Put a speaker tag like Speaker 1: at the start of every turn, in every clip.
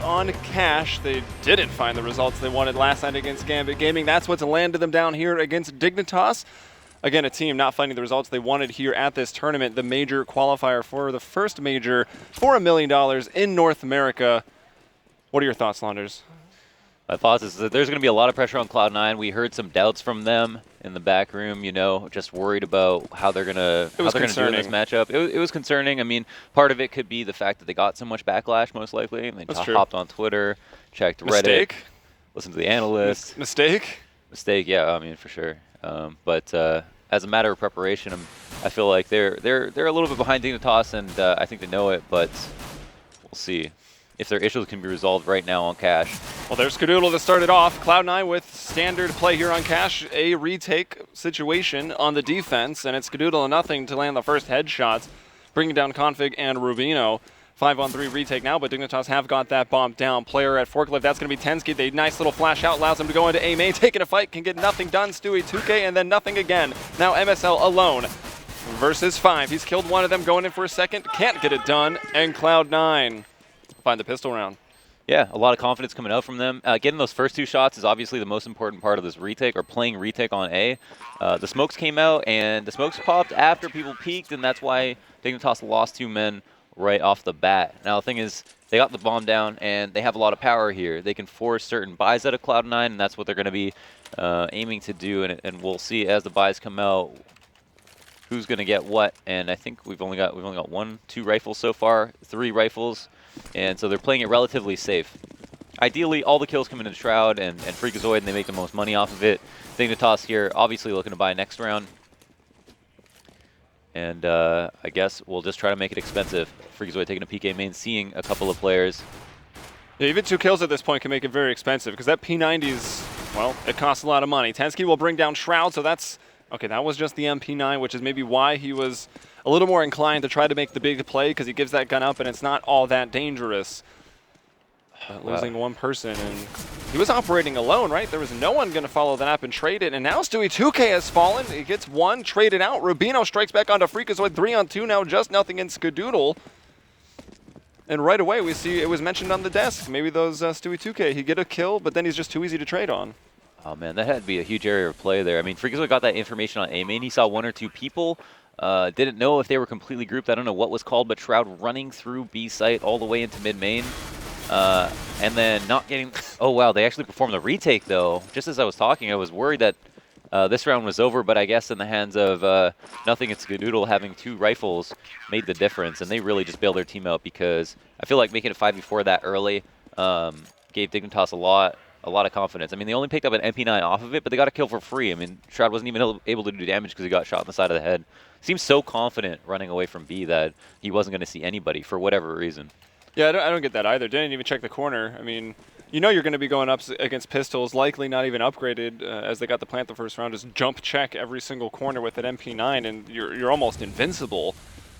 Speaker 1: on Cash. They didn't find the results they wanted last night against Gambit Gaming. That's what's landed them down here against Dignitas. Again, a team not finding the results they wanted here at this tournament, the major qualifier for the first major for $1 million in North America. What are your thoughts, Launders?
Speaker 2: My thoughts is that there's going to be a lot of pressure on Cloud9. We heard some doubts from them in the back room, you know, just worried about how they're going to do in this matchup. It was concerning. I mean, part of it could be the fact that they got so much backlash, most likely. They hopped on Twitter, checked Reddit, listened to the analysts.
Speaker 1: Mistake,
Speaker 2: yeah, I mean, for sure. But as a matter of preparation, I feel like they're a little bit behind Dignitas, and I think they know it, but we'll see if their issues can be resolved right now on Cash.
Speaker 1: Well, there's Skadoodle to start it off. Cloud9 with standard play here on Cash, a retake situation on the defense, and it's Skadoodle and nothing to land the first headshots, bringing down Config and Rubino. 5-on-3 retake now, but Dignitas have got that bomb down. Player at Forklift, that's going to be Tensky. The nice little flash out allows him to go into A main, taking a fight, can get nothing done. Stewie 2K, and then nothing again. Now MSL alone versus 5. He's killed one of them, going in for a second, can't get it done, and Cloud9 find the pistol round.
Speaker 2: Yeah, a lot of confidence coming out from them. Getting those first 2 shots is obviously the most important part of this retake, or playing retake on A. The smokes came out, and the smokes popped after people peeked, and that's why Dignitas lost 2 men right off the bat. Now, the thing is, they got the bomb down, and they have a lot of power here. They can force certain buys out of Cloud9, and that's what they're going to be aiming to do, and we'll see as the buys come out who's going to get what. And I think we've only got 2 rifles so far, 3 rifles. And so they're playing it relatively safe. Ideally, all the kills come into Shroud and Freakazoid, and they make the most money off of it. Dignitas here, obviously looking to buy next round. And I guess we'll just try to make it expensive. Freakazoid taking a PK main, seeing a couple of players.
Speaker 1: Yeah, even 2 kills at this point can make it very expensive, because that P90 is, well, it costs a lot of money. Tensky will bring down Shroud, so that's, okay, that was just the MP9, which is maybe why he was a little more inclined to try to make the big play, because he gives that gun up and it's not all that dangerous. Losing one person, and he was operating alone, right? There was no one going to follow that up and trade it, and now Stewie 2K has fallen. He gets one, traded out. Rubino strikes back onto Freakazoid, 3-on-2 now, just nothing in Skadoodle. And right away we see it was mentioned on the desk. Maybe those Stewie 2K, he'd get a kill, but then he's just too easy to trade on.
Speaker 2: Oh man, that had to be a huge area of play there. I mean, Freakazoid got that information on A main. He saw 1 or 2 people. Didn't know if they were completely grouped. I don't know what was called, but Shroud running through B site all the way into mid main. And then not getting... Oh, wow, they actually performed the retake, though. Just as I was talking, I was worried that this round was over, but I guess in the hands of nothing, it's Skadoodle having 2 rifles made the difference, and they really just bailed their team out, because I feel like making it 5v4 that early gave Dignitas a lot of confidence. I mean, they only picked up an MP9 off of it, but they got a kill for free. I mean, Shroud wasn't even able to do damage because he got shot in the side of the head. Seems so confident running away from B that he wasn't going to see anybody for whatever reason.
Speaker 1: Yeah, I don't get that either. Didn't even check the corner. I mean, you know you're going to be going up against pistols, likely not even upgraded, as they got the plant the first round. Just jump check every single corner with an MP9, and you're almost invincible.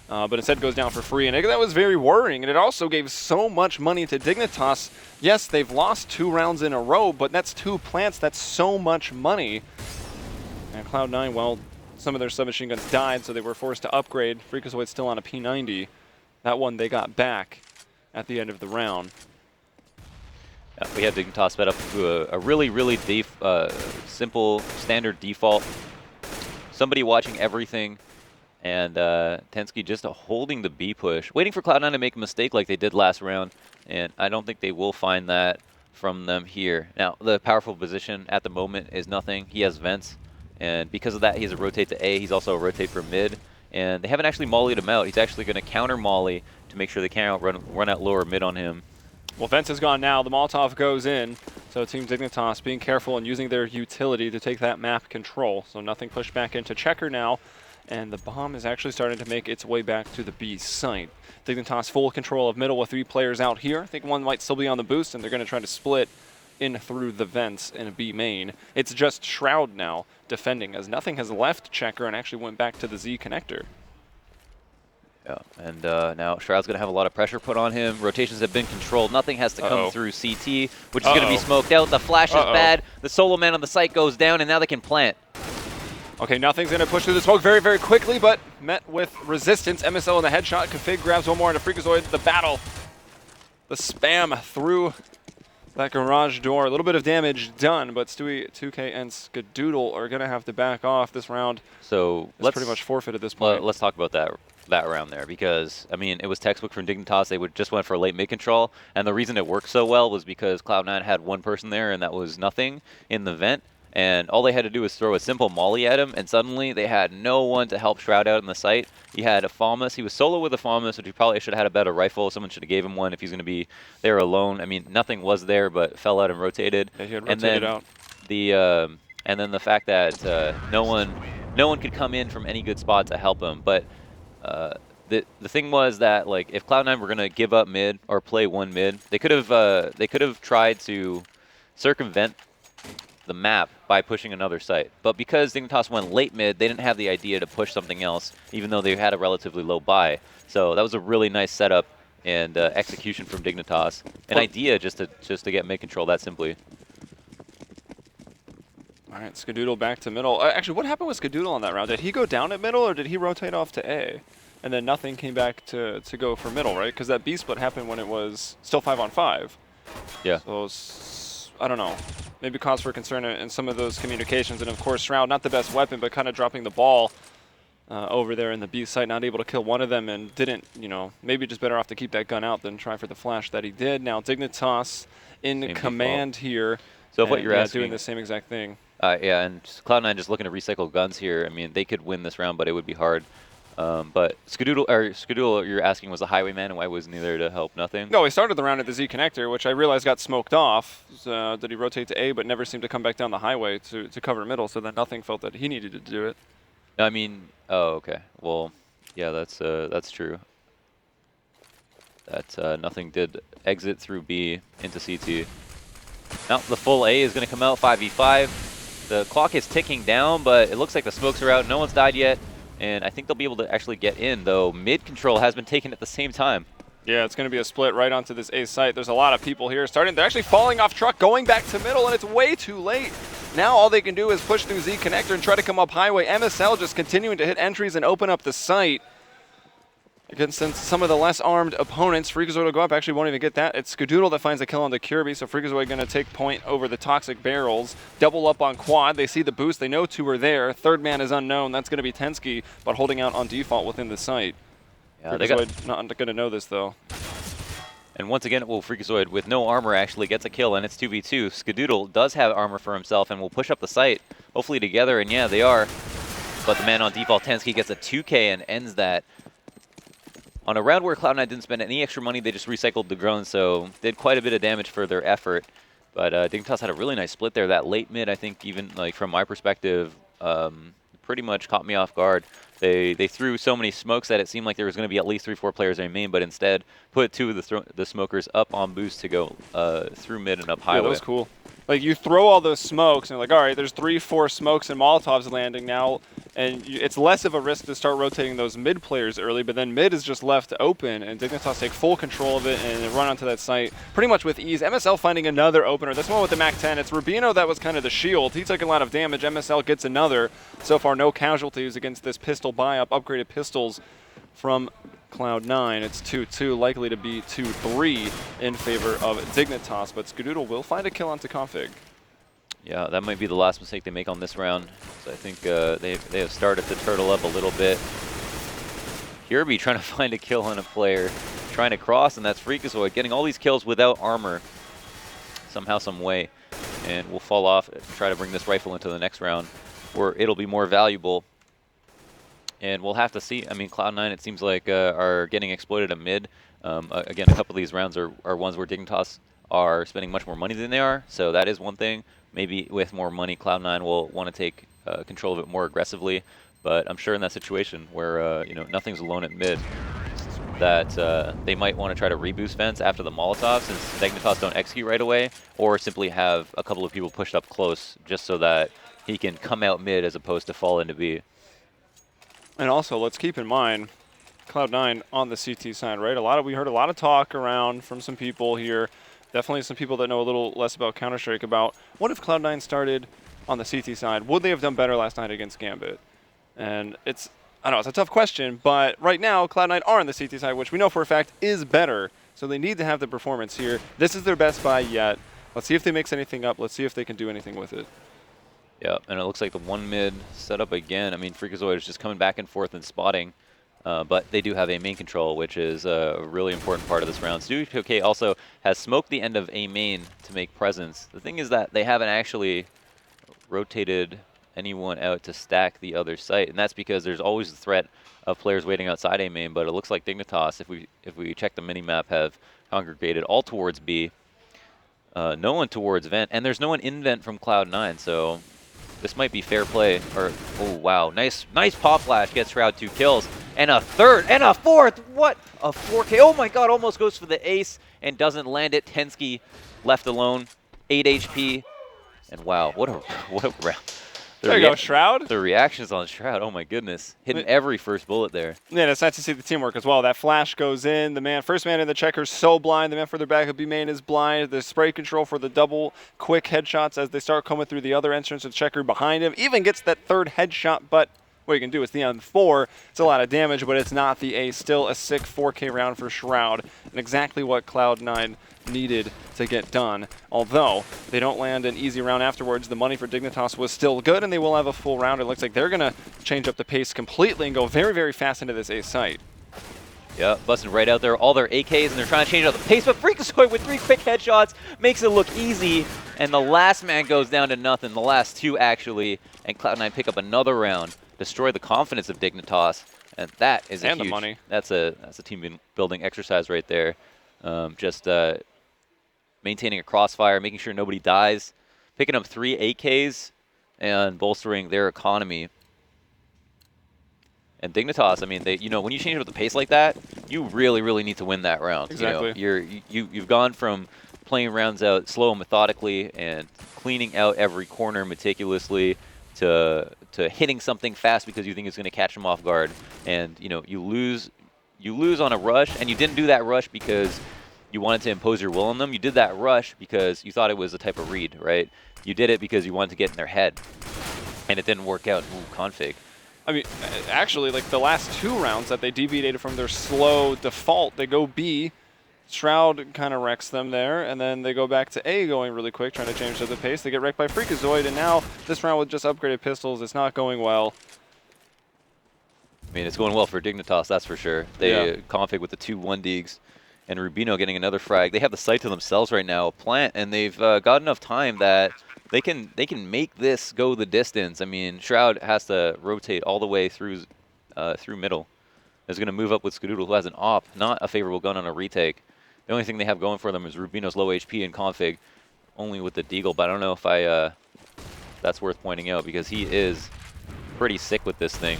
Speaker 1: But instead goes down for free, and that was very worrying. And it also gave so much money to Dignitas. Yes, they've lost 2 rounds in a row, but that's 2 plants. That's so much money. And Cloud9, well, some of their submachine guns died, so they were forced to upgrade. Freakazoid's still on a P90. That one they got back at the end of the round.
Speaker 2: Yeah, we have Dignitas sped up to a really, really simple, standard default. Somebody watching everything, and Tensky just holding the B push, waiting for Cloud9 to make a mistake like they did last round, and I don't think they will find that from them here. Now, the powerful position at the moment is nothing. He has vents, and because of that, he has a rotate to A. He's also a rotate for mid, and they haven't actually mollied him out. He's actually going to counter molly to make sure they can't run out lower mid on him.
Speaker 1: Well, Vents is gone now. The Molotov goes in. So Team Dignitas being careful and using their utility to take that map control. So nothing pushed back into Checker now. And the bomb is actually starting to make its way back to the B site. Dignitas full control of middle with 3 players out here. I think one might still be on the boost, and they're going to try to split in through the vents in a B main. It's just Shroud now defending, as nothing has left Checker and actually went back to the Z connector.
Speaker 2: Yeah, and now Shroud's going to have a lot of pressure put on him. Rotations have been controlled. Nothing has to come through CT, which is going to be smoked out. The flash is bad. The solo man on the site goes down, and now they can plant.
Speaker 1: Okay, nothing's going to push through the smoke very, very quickly, but met with resistance. MSL in the headshot. Config grabs one more into Freakazoid. The battle the spam through that garage door. A little bit of damage done, but Stewie, 2K, and Skadoodle are going to have to back off this round.
Speaker 2: So
Speaker 1: it's pretty much forfeit at this point.
Speaker 2: Let's talk about that round there, because I mean it was textbook from Dignitas. They just went for late mid control, and the reason it worked so well was because Cloud9 had one person there, and that was nothing in the vent. And all they had to do was throw a simple molly at him, and suddenly they had no one to help Shroud out in the site. He had a FAMAS. He was solo with a FAMAS, which he probably should have had a better rifle. Someone should have gave him one if he's going to be there alone. I mean, nothing was there, but fell out and rotated.
Speaker 1: Yeah, he had rotated out.
Speaker 2: And then the fact that no one could come in from any good spot to help him. But the thing was that, like, if Cloud9 were going to give up mid or play one mid, they could have tried to circumvent the map by pushing another site. But because Dignitas went late mid, they didn't have the idea to push something else, even though they had a relatively low buy. So that was a really nice setup and execution from Dignitas. An idea just to get mid control that simply.
Speaker 1: All right, Skadoodle back to middle. Actually, what happened with Skadoodle on that round? Did he go down at middle, or did he rotate off to A? And then nothing came back to go for middle, right? Because that B split happened when it was still 5-on-5.
Speaker 2: Yeah.
Speaker 1: So I don't know. Maybe cause for concern in some of those communications. And of course, Shroud, not the best weapon, but kind of dropping the ball over there in the B site, not able to kill one of them, and didn't, you know, maybe just better off to keep that gun out than try for the flash that he did. Now Dignitas in command here.
Speaker 2: So if what you're asking,
Speaker 1: doing the same exact thing.
Speaker 2: Yeah, and Cloud9 just looking to recycle guns here. I mean, they could win this round, but it would be hard. But Skadoodle, you're asking, was a highwayman, and why wasn't he there to help? Nothing?
Speaker 1: No, he started the round at the Z connector, which I realized got smoked off. Did he rotate to A, but never seemed to come back down the highway to cover middle, so then nothing felt that he needed to do it.
Speaker 2: I mean, oh, okay. Well, yeah, that's true. That nothing did exit through B into CT. Now the full A is going to come out 5v5. The clock is ticking down, but it looks like the smokes are out. No one's died yet. And I think they'll be able to actually get in, though mid control has been taken at the same time.
Speaker 1: Yeah, it's going to be a split right onto this A site. There's a lot of people here starting. They're actually falling off truck, going back to middle, and it's way too late. Now all they can do is push through Z connector and try to come up highway. MSL just continuing to hit entries and open up the site against some of the less armed opponents. Freakazoid will go up, actually won't even get that. It's Skadoodle that finds a kill on the Kirby, so Freakazoid going to take point over the Toxic Barrels. Double up on quad, they see the boost, they know two are there. Third man is unknown, that's going to be Tensky, but holding out on default within the site. Yeah, Freakazoid not going to know this though.
Speaker 2: And once again, Freakazoid with no armor actually gets a kill, and it's 2v2. Skadoodle does have armor for himself and will push up the site, hopefully together, and yeah, they are. But the man on default, Tensky, gets a 2K and ends that. On a round where Cloud9 didn't spend any extra money, they just recycled the drone, so did quite a bit of damage for their effort. But Dignitas had a really nice split there. That late mid, I think, even like from my perspective, pretty much caught me off guard. They threw so many smokes that it seemed like there was going to be at least 3-4 players in main, but instead put two of the smokers up on boost to go through mid and up highway.
Speaker 1: Yeah, that was cool. Like, you throw all those smokes, and you're like, all right, there's 3-4 smokes and Molotovs landing now, and it's less of a risk to start rotating those mid players early, but then mid is just left open, and Dignitas take full control of it and run onto that site pretty much with ease. MSL finding another opener. This one with the MAC-10. It's Rubino that was kind of the shield. He took a lot of damage. MSL gets another. So far, no casualties against this pistol buy-up. Upgraded pistols from Cloud9. It's 2-2, likely to be 2-3 in favor of Dignitas, but Skadoodle will find a kill onto config.
Speaker 2: Yeah, that might be the last mistake they make on this round. So I think they have started to turtle up a little bit. Kirby trying to find a kill on a player, trying to cross, and that's Freakazoid getting all these kills without armor somehow, some way. And we'll fall off and try to bring this rifle into the next round where it'll be more valuable. And we'll have to see. I mean, Cloud9, it seems like, are getting exploited at mid. Again, a couple of these rounds are ones where Dignitas are spending much more money than they are. So that is one thing. Maybe with more money, Cloud9 will want to take control of it more aggressively. But I'm sure in that situation where you know, nothing's alone at mid, that they might want to try to reboost fence after the Molotov, since Dignitas don't execute right away, or simply have a couple of people pushed up close just so that he can come out mid as opposed to fall into B.
Speaker 1: And also, let's keep in mind, Cloud9 on the CT side, right? We heard a lot of talk around from some people here, definitely some people that know a little less about Counter-Strike, about what if Cloud9 started on the CT side? Would they have done better last night against Gambit? And I know it's a tough question, but right now, Cloud9 are on the CT side, which we know for a fact is better so they need to have the performance here. This is their best buy yet. Let's see if they mix anything up. Let's see if they can do anything with it.
Speaker 2: Yeah, and it looks like the one mid set up again. I mean, Freakazoid is just coming back and forth and spotting, but they do have a main control, which is a really important part of this round. Studio also has smoked the end of a main to make presence. The thing is that they haven't actually rotated anyone out to stack the other site, and that's because there's always the threat of players waiting outside a main. But it looks like Dignitas, if we check the minimap, have congregated all towards B. No one towards vent, and there's no one in vent from Cloud9, so this might be fair play. Or oh wow, nice pop flash gets Shroud 2 kills, and a third and a fourth. What a 4K! Oh my God, almost goes for the ace and doesn't land it. Tensky left alone, 8 HP, and wow, what a round.
Speaker 1: There you go, Shroud.
Speaker 2: The reactions on Shroud, oh my goodness. Hitting every first bullet there.
Speaker 1: Yeah, it's nice to see the teamwork as well. That flash goes in. The first man in the checker's so blind. The man further back of B main is blind. The spray control for the double quick headshots as they start coming through the other entrance of checker behind him. Even gets that third headshot, but what you can do is the M4. It's a lot of damage, but it's not the ace. Still a sick 4K round for Shroud, and exactly what Cloud9 needed to get done. Although they don't land an easy round afterwards, the money for Dignitas was still good, and they will have a full round. It looks like they're going to change up the pace completely and go very, very fast into this ace site.
Speaker 2: Yeah, busting right out there, all their AKs, and they're trying to change up the pace, but Freakazoid with 3 quick headshots makes it look easy, and the last man goes down to nothing, the last 2 actually, and Cloud9 pick up another round, destroy the confidence of Dignitas, and that is a huge,
Speaker 1: the money.
Speaker 2: That's a team building exercise right there. Just maintaining a crossfire, making sure nobody dies, picking up 3 AKs, and bolstering their economy. And Dignitas, I mean, when you change up the pace like that, you really, really need to win that round.
Speaker 1: Exactly.
Speaker 2: You've gone from playing rounds out slow and methodically and cleaning out every corner meticulously to hitting something fast because you think it's going to catch them off guard. And you lose on a rush, and you didn't do that rush because you wanted to impose your will on them. You did that rush because you thought it was a type of read, right? You did it because you wanted to get in their head, and it didn't work out. Ooh, config.
Speaker 1: I mean, actually, like the last 2 rounds that they deviated from their slow default, they go B. Shroud kind of wrecks them there, and then they go back to A going really quick, trying to change up the pace. They get wrecked by Freakazoid, and now this round with just upgraded pistols, it's not going well.
Speaker 2: I mean, it's going well for Dignitas, that's for sure. They config with the 2 1-digs, and Rubino getting another frag. They have the site to themselves right now, plant, and they've got enough time that they can make this go the distance. I mean, Shroud has to rotate all the way through middle. Is going to move up with Skadoodle, who has an op, not a favorable gun on a retake. The only thing they have going for them is Rubino's low HP and config, only with the Deagle. But I don't know if that's worth pointing out because he is pretty sick with this thing.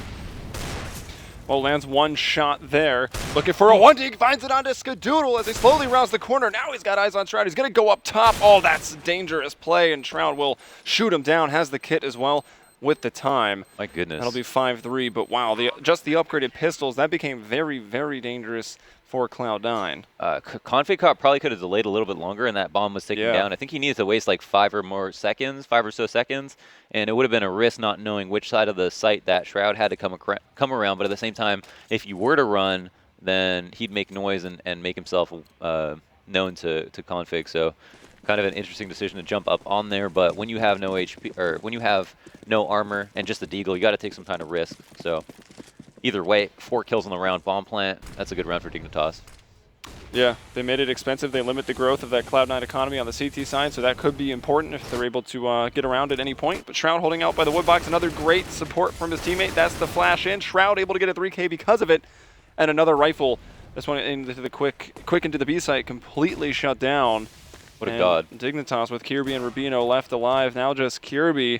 Speaker 1: Well, lands 1 shot there. Looking for a 1-dig, finds it onto Skadoodle as he slowly rounds the corner. Now he's got eyes on Shroud. He's going to go up top. Oh, that's dangerous play, and Shroud will shoot him down. Has the kit as well with the time.
Speaker 2: My goodness.
Speaker 1: That'll be 5-3, but wow, just the upgraded pistols, that became very, very dangerous for Cloud9.
Speaker 2: Config probably could have delayed a little bit longer, and that bomb was taken down. I think he needed to waste like 5 or so seconds, and it would have been a risk not knowing which side of the site that Shroud had to come around. But at the same time, if you were to run, then he'd make noise and make himself known to config. So kind of an interesting decision to jump up on there. But when you have no HP, or when you have no armor and just the Deagle, you got to take some kind of risk. So either way, 4 kills on the round. Bomb plant, that's a good round for Dignitas.
Speaker 1: Yeah, they made it expensive. They limit the growth of that Cloud9 economy on the CT side, so that could be important if they're able to get around at any point. But Shroud holding out by the woodbox, another great support from his teammate. That's the flash in. Shroud able to get a 3K because of it, and another rifle. This one into the quick into the B site, completely shut down.
Speaker 2: What a god.
Speaker 1: Dignitas with Kirby and Rubino left alive. Now just Kirby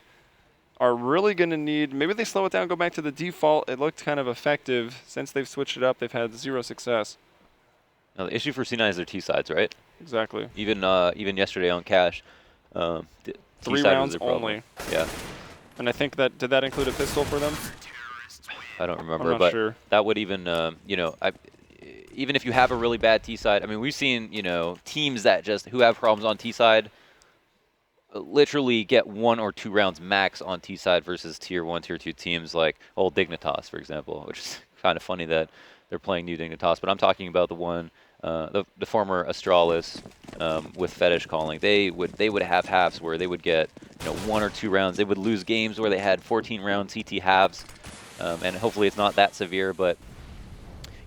Speaker 1: are really going to need, maybe they slow it down, go back to the default. It looked kind of effective. Since they've switched it up, they've had 0 success.
Speaker 2: Now the issue for C9 is their T-sides, right?
Speaker 1: Exactly.
Speaker 2: Even yesterday on Cash,
Speaker 1: 3 rounds only.
Speaker 2: Yeah.
Speaker 1: And I think that, did that include a pistol for them?
Speaker 2: I don't remember,
Speaker 1: I'm not
Speaker 2: but
Speaker 1: sure.
Speaker 2: That would even, even if you have a really bad T-side, I mean, we've seen, teams that who have problems on T-side literally get 1 or 2 rounds max on T-side versus Tier 1, Tier 2 teams like old Dignitas, for example, which is kind of funny that they're playing new Dignitas. But I'm talking about the one the former Astralis with Fetish calling. They would have halves where they would get 1 or 2 rounds. They would lose games where they had 14-round CT halves, and hopefully it's not that severe. But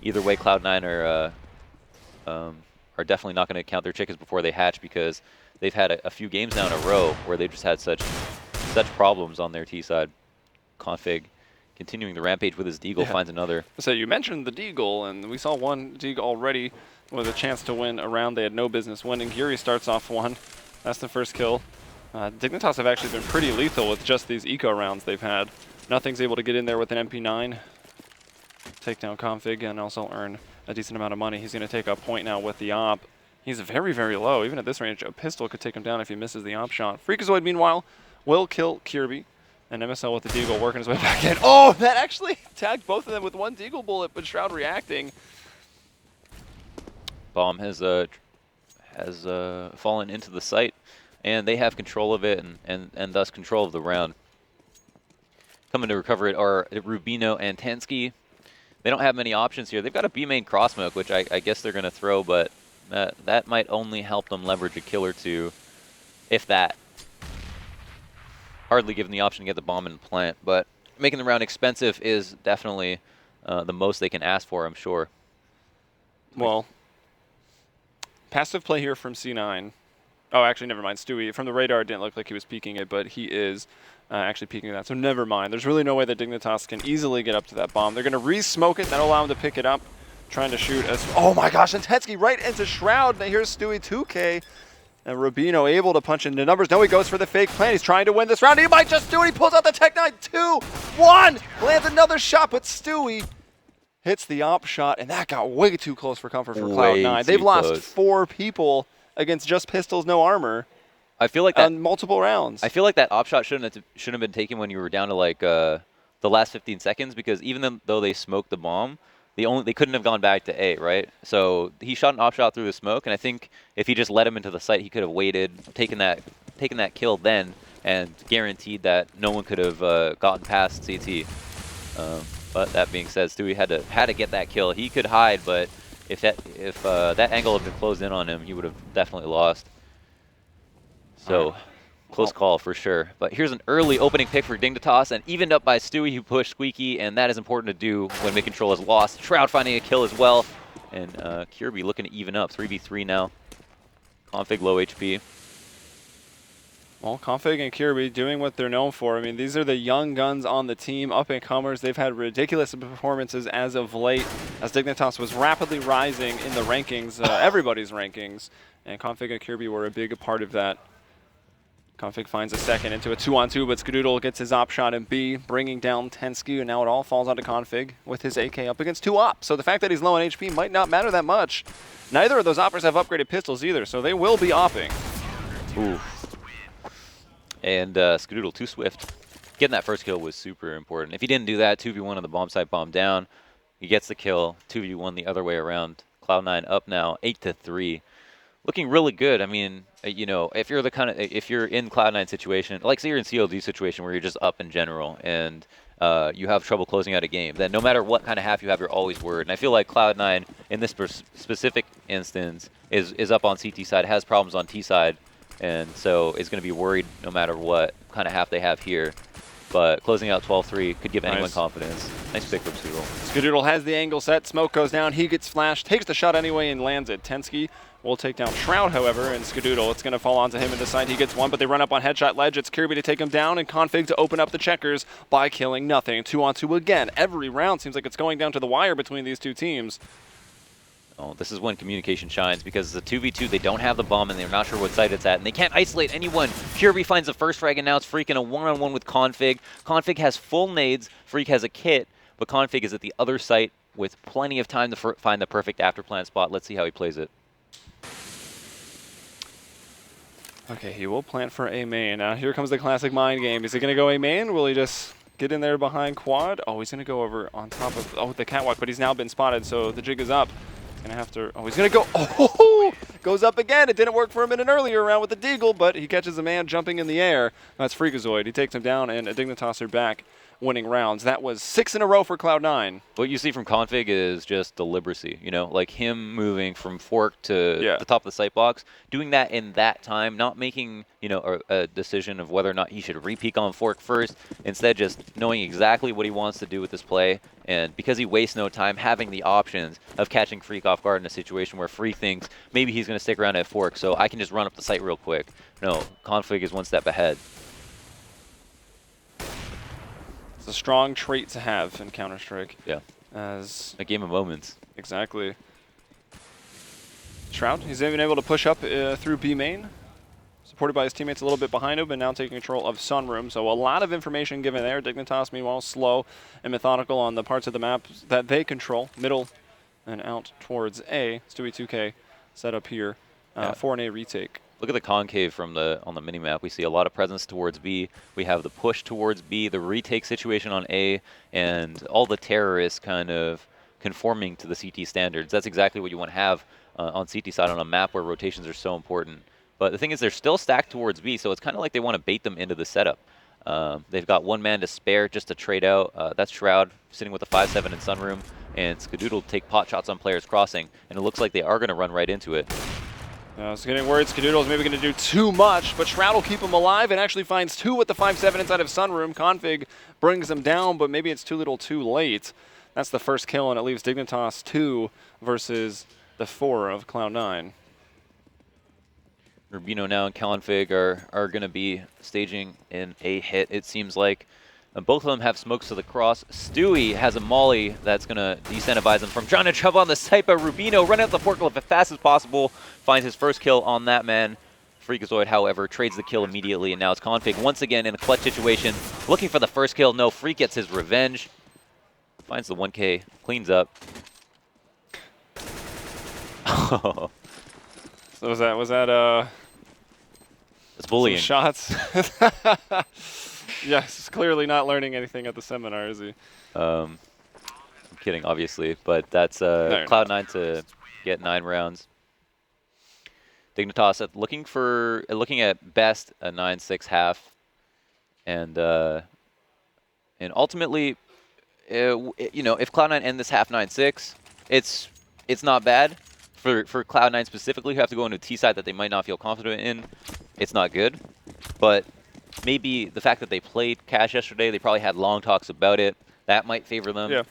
Speaker 2: either way, Cloud9 are definitely not going to count their chickens before they hatch, because they've had a few games now in a row where they've just had such problems on their T side. Config continuing the rampage with his Deagle, finds another.
Speaker 1: So you mentioned the Deagle, and we saw one Deagle already with a chance to win a round they had no business winning. Giri starts off one. That's the first kill. Dignitas have actually been pretty lethal with just these eco rounds they've had. Nothing's able to get in there with an MP9. Take down Config and also earn a decent amount of money. He's going to take a point now with the op. He's very, very low. Even at this range, a pistol could take him down if he misses the op shot. Freakazoid, meanwhile, will kill Kirby. And MSL with the Deagle working his way back in. Oh, that actually tagged both of them with one Deagle bullet, but Shroud reacting.
Speaker 2: Bomb has fallen into the site, and they have control of it and thus control of the round. Coming to recover it are Rubino and Tansky. They don't have many options here. They've got a B main cross smoke, which I guess they're going to throw, but that might only help them leverage a kill or two, if that. Hardly given the option to get the bomb and plant, but making the round expensive is definitely the most they can ask for, I'm sure.
Speaker 1: Well, passive play here from C9. Oh, actually, never mind. Stewie, from the radar, it didn't look like he was peeking it, but he is actually peeking that, so never mind. There's really no way that Dignitas can easily get up to that bomb. They're going to re-smoke it. That'll allow him to pick it up, trying to shoot as... Oh my gosh, and Tetsky right into Shroud. Now here's Stewie 2K. And Rubino able to punch into numbers. No, he goes for the fake plant. He's trying to win this round. He might just do it. He pulls out the Tech-9. 2-1. Lands another shot, but Stewie hits the op shot, and that got way too close for comfort for Cloud9. They've lost 4 people against just pistols, no armor.
Speaker 2: I feel like that
Speaker 1: on multiple rounds.
Speaker 2: I feel like that op shot shouldn't have been taken when you were down to like the last 15 seconds, because even though they smoked the bomb, they couldn't have gone back to A, right? So he shot an op shot through the smoke, and I think if he just let him into the site, he could have waited, taken that kill then, and guaranteed that no one could have gotten past CT. But that being said, Stewie had to get that kill. He could hide, but if that angle had been closed in on him, he would have definitely lost. So. Close call for sure. But here's an early opening pick for Dignitas, and evened up by Stewie, who pushed Squeaky, and that is important to do when mid-control is lost. Shroud finding a kill as well, and Kirby looking to even up. 3v3 now. Config low HP.
Speaker 1: Well, Config and Kirby doing what they're known for. I mean, these are the young guns on the team, up-and-comers. They've had ridiculous performances as of late, as Dignitas was rapidly rising in the rankings, everybody's rankings, and Config and Kirby were a big part of that. Config finds a second into a 2-on-2, but Skadoodle gets his op shot in B, bringing down Tensky, and now it all falls onto Config with his AK up against 2 ops. So the fact that he's low on HP might not matter that much. Neither of those oppers have upgraded pistols either, so they will be opping.
Speaker 2: Ooh. And Skadoodle too swift. Getting that first kill was super important. If he didn't do that, 2v1 on the bomb site, bomb down. He gets the kill, 2v1 the other way around. Cloud9 up now, 8-3. Looking really good. I mean, if you're if you're in Cloud9 situation, like say you're in CLD situation where you're just up in general and you have trouble closing out a game, then no matter what kind of half you have, you're always worried. And I feel like Cloud9 in this specific instance is up on CT side, has problems on T side, and so is going to be worried no matter what kind of half they have here. But closing out 12-3 could give anyone confidence. Nice pick from Skadoodle.
Speaker 1: Skadoodle has the angle set. Smoke goes down. He gets flashed, takes the shot anyway, and lands it. Tensky will take down Shroud, however, and Skadoodle, it's going to fall onto him in the side. He gets one, but they run up on headshot ledge. It's Kirby to take him down, and Config to open up the checkers by killing nothing. 2-on-2 again. Every round seems like it's going down to the wire between these two teams.
Speaker 2: Oh, this is when communication shines, because it's a 2v2, they don't have the bomb, and they're not sure what site it's at, and they can't isolate anyone. Kirby finds the first frag, and now it's Freak in a one-on-one with Config. Config has full nades, Freak has a kit, but Config is at the other site with plenty of time to find the perfect after-plant spot. Let's see how he plays it.
Speaker 1: Okay, he will plant for A main. Now here comes the classic mind game. Is he going to go A main? Will he just get in there behind quad? Oh, he's going to go over on top of the catwalk, but he's now been spotted, so the jig is up. Gonna have to. Oh, he's gonna go. Oh, goes up again. It didn't work for him in an earlier round with the Deagle, but he catches a man jumping in the air. That's Freakazoid. He takes him down, and Dignitas are back winning rounds. That was 6 in a row for Cloud9.
Speaker 2: What you see from Config is just deliberacy, you know, like him moving from fork to the top of the sight box, doing that in that time, not making, you know, a decision of whether or not he should re-peek on fork first, instead just knowing exactly what he wants to do with this play, and because he wastes no time, having the options of catching Freak off guard in a situation where Freak thinks maybe he's going to stick around at fork, so I can just run up the site real quick. No, Config is one step ahead.
Speaker 1: It's a strong trait to have in Counter-Strike.
Speaker 2: Yeah.
Speaker 1: As
Speaker 2: a game of moments.
Speaker 1: Exactly. Shroud, he's even able to push up through B main, supported by his teammates a little bit behind him, and now taking control of Sunroom. So a lot of information given there. Dignitas, meanwhile, slow and methodical on the parts of the map that they control, middle and out towards A. Stewie 2K set up here for an A retake.
Speaker 2: Look at the concave from on the minimap. We see a lot of presence towards B. We have the push towards B, the retake situation on A, and all the terrorists kind of conforming to the CT standards. That's exactly what you want to have on CT side on a map where rotations are so important. But the thing is, they're still stacked towards B, so it's kind of like they want to bait them into the setup. They've got one man to spare just to trade out. That's Shroud sitting with a 5-7 in Sunroom, and Skadoodle take pot shots on players crossing, and it looks like they are going to run right into it.
Speaker 1: I was getting worried Skadoodle is maybe going to do too much, but Shroud will keep him alive and actually finds 2 with the 5-7 inside of Sunroom. Config brings him down, but maybe it's too little too late. That's the first kill, and it leaves Dignitas 2 versus the 4 of Cloud9.
Speaker 2: Rubino now and Config are going to be staging in a hit, it seems like. Both of them have smokes to the cross. Stewie has a molly that's going to decentivize him from trying to trouble on the site, but Rubino running out the forklift as fast as possible, finds his first kill on that man. Freakazoid, however, trades the kill immediately, and now it's Config once again in a clutch situation, looking for the first kill. No, Freak gets his revenge, finds the 1K, cleans up.
Speaker 1: So was that
Speaker 2: it's bullying.
Speaker 1: Shots? Yes, he's clearly not learning anything at the seminar, is he?
Speaker 2: I'm kidding, obviously, but that's Cloud9 to get 9 rounds. Dignitas looking at best a 9-6 half, and ultimately, you know, if Cloud9 end this half 9-6, it's not bad. For Cloud9 specifically, who have to go into a T side that they might not feel confident in, it's not good. But maybe the fact that they played Cash yesterday, they probably had long talks about it. That might favor them.
Speaker 1: Yeah.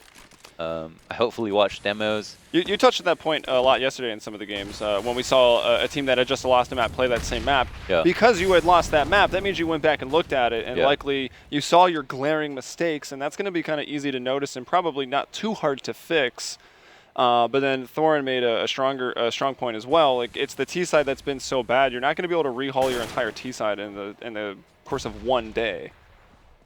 Speaker 2: I hopefully watched demos.
Speaker 1: You touched on that point a lot yesterday in some of the games when we saw a team that had just lost a map play that same map.
Speaker 2: Yeah.
Speaker 1: Because you had lost that map, that means you went back and looked at it, and likely you saw your glaring mistakes, and that's going to be kind of easy to notice and probably not too hard to fix. But then Thorin made a strong point as well. Like, it's the T side that's been so bad. You're not going to be able to rehaul your entire T side in the course of one day.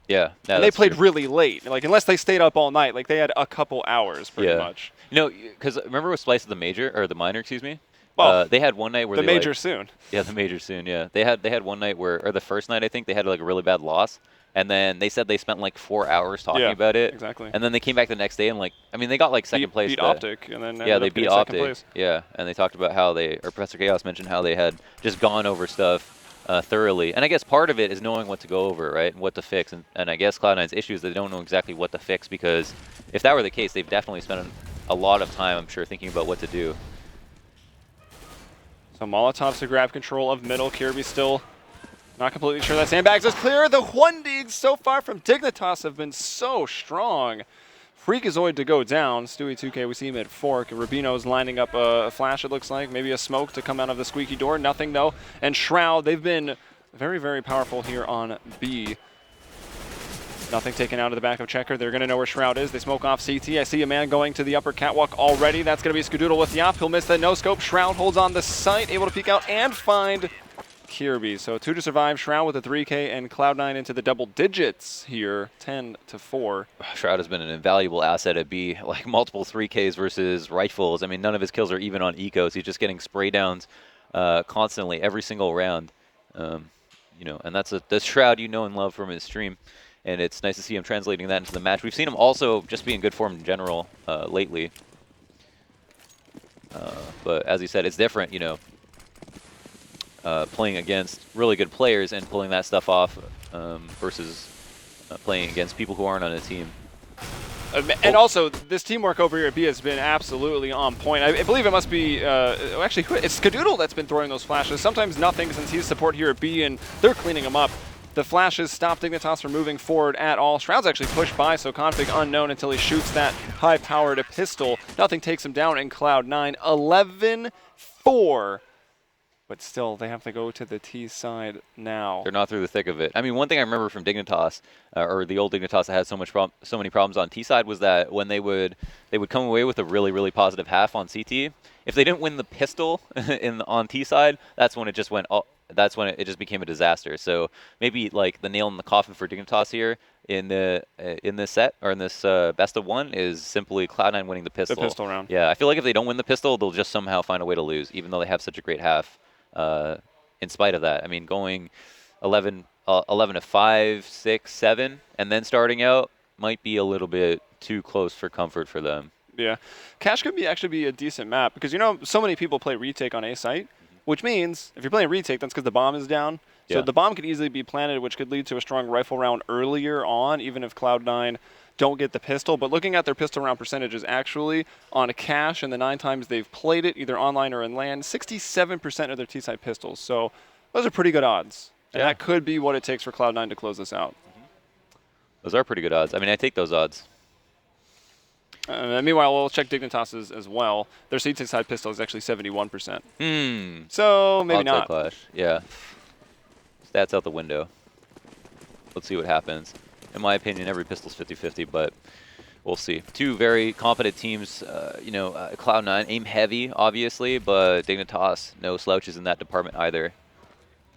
Speaker 2: Yeah,
Speaker 1: and they played really late. Like, unless they stayed up all night, like they had a couple hours pretty much.
Speaker 2: You know, because remember with Splice of the Major or the Minor, excuse me.
Speaker 1: Well,
Speaker 2: they had one night where
Speaker 1: the Major soon.
Speaker 2: Yeah, the Major soon. Yeah, they had one night where, or the first night I think they had like a really bad loss. And then they said they spent like 4 hours talking about it.
Speaker 1: Exactly.
Speaker 2: And then they came back the next day and they got like second place.
Speaker 1: Beat Optic, and then
Speaker 2: they beat Optic. Yeah, and they talked about how Professor Chaos mentioned how they had just gone over stuff thoroughly. And I guess part of it is knowing what to go over, right, and what to fix. And I guess Cloud9's issue is they don't know exactly what to fix, because if that were the case, they've definitely spent a lot of time, I'm sure, thinking about what to do.
Speaker 1: So Molotovs to grab control of middle. Kirby still not completely sure that Sandbags is clear. The 1Ds so far from Dignitas have been so strong. Freakazoid to go down. Stewie 2K, we see him at fork. Rubino's lining up a flash, it looks like. Maybe a smoke to come out of the squeaky door. Nothing, though. And Shroud, they've been very, very powerful here on B. Nothing taken out of the back of Checker. They're going to know where Shroud is. They smoke off CT. I see a man going to the upper catwalk already. That's going to be Skadoodle with the op. He'll miss that no-scope. Shroud holds on the site, able to peek out and find Kirby. So 2 to survive. Shroud with a 3K and Cloud9 into the double digits here, 10-4.
Speaker 2: Shroud has been an invaluable asset at B, like multiple 3Ks versus rifles. I mean, none of his kills are even on ecos. He's just getting spray downs constantly every single round. You know, and that's Shroud you know and love from his stream. And it's nice to see him translating that into the match. We've seen him also just be in good form in general lately. But as he said, it's different, you know, playing against really good players and pulling that stuff off versus playing against people who aren't on a team.
Speaker 1: And also, this teamwork over here at B has been absolutely on point. I believe it must be, actually, it's Skadoodle that's been throwing those flashes. Sometimes nothing, since he's support here at B, and they're cleaning him up. The flashes stop Dignitas from moving forward at all. Shroud's actually pushed by, so config unknown until he shoots that high-powered pistol. Nothing takes him down in Cloud9. 11-4. But still, they have to go to the T side now.
Speaker 2: They're not through the thick of it. I mean, one thing I remember from Dignitas, or the old Dignitas that had so many problems on T side, was that when they would come away with a really positive half on CT. If they didn't win the pistol on T side, that's when it just went. That's when it just became a disaster. So maybe like the nail in the coffin for Dignitas here in this set, or in this best of one, is simply Cloud9 winning the pistol.
Speaker 1: The pistol round.
Speaker 2: Yeah, I feel like if they don't win the pistol, they'll just somehow find a way to lose, even though they have such a great half. In spite of that, I mean, going 11 to 5, 6, 7, and then starting out might be a little bit too close for comfort for them.
Speaker 1: Yeah, Cash could actually be a decent map, because so many people play retake on A site, which means if you're playing retake, that's because the bomb is down. So the bomb could easily be planted, which could lead to a strong rifle round earlier on, even if Cloud9 don't get the pistol. But looking at their pistol round percentages, actually, on a Cash, and the 9 times they've played it, either online or in LAN, 67% of their T-side pistols. So those are pretty good odds. And that could be what it takes for Cloud9 to close this out.
Speaker 2: Those are pretty good odds. I mean, I take those odds.
Speaker 1: Meanwhile, we'll check Dignitas as well. Their T-side pistol is actually 71%. So maybe not.
Speaker 2: Clash. Yeah. Stats out the window. Let's see what happens. In my opinion, every pistol's 50-50, but we'll see. Two very competent teams. Cloud9 aim heavy, obviously, but Dignitas no slouches in that department either.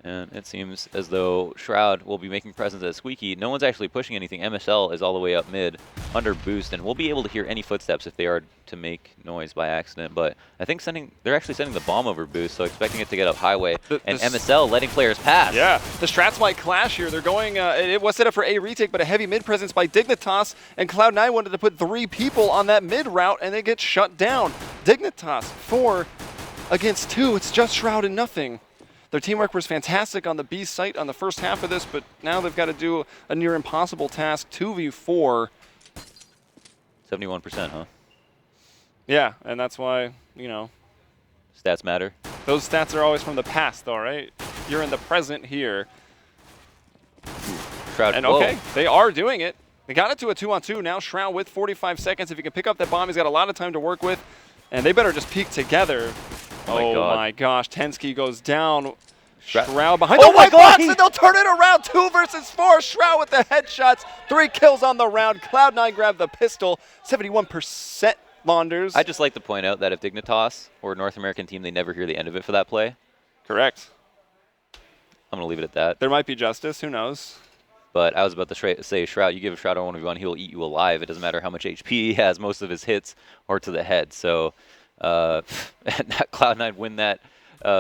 Speaker 2: And it seems as though Shroud will be making presence at Squeaky. No one's actually pushing anything. MSL is all the way up mid, under boost, and we'll be able to hear any footsteps if they are to make noise by accident. But I think they're actually sending the bomb over boost, so expecting it to get up highway. And MSL letting players pass.
Speaker 1: Yeah, the strats might clash here. They're going, it was set up for a retake, but a heavy mid presence by Dignitas, and Cloud9 wanted to put 3 people on that mid route, and they get shut down. Dignitas, 4 against 2. It's just Shroud and nothing. Their teamwork was fantastic on the B site on the first half of this, but now they've got to do a near impossible task, 2v4.
Speaker 2: 71%, huh?
Speaker 1: Yeah, and that's why,
Speaker 2: stats matter.
Speaker 1: Those stats are always from the past, though, right? You're in the present here.
Speaker 2: Shroud.
Speaker 1: And okay, they are doing it. They got it to a 2-on-2. Now Shroud with 45 seconds. If he can pick up that bomb, he's got a lot of time to work with. And they better just peek together. Oh my gosh, Tensky goes down. Shroud behind the white box, and they'll turn it around. 2 versus 4. Shroud with the headshots. 3 kills on the round. Cloud9 grabbed the pistol. 71% Launders.
Speaker 2: I just like to point out that if Dignitas or North American team, they never hear the end of it for that play.
Speaker 1: Correct.
Speaker 2: I'm going to leave it at that.
Speaker 1: There might be justice. Who knows?
Speaker 2: But I was about to say, Shroud, you give a Shroud a 1v1, he'll eat you alive. It doesn't matter how much HP he has. Most of his hits are to the head. So Cloud9 win that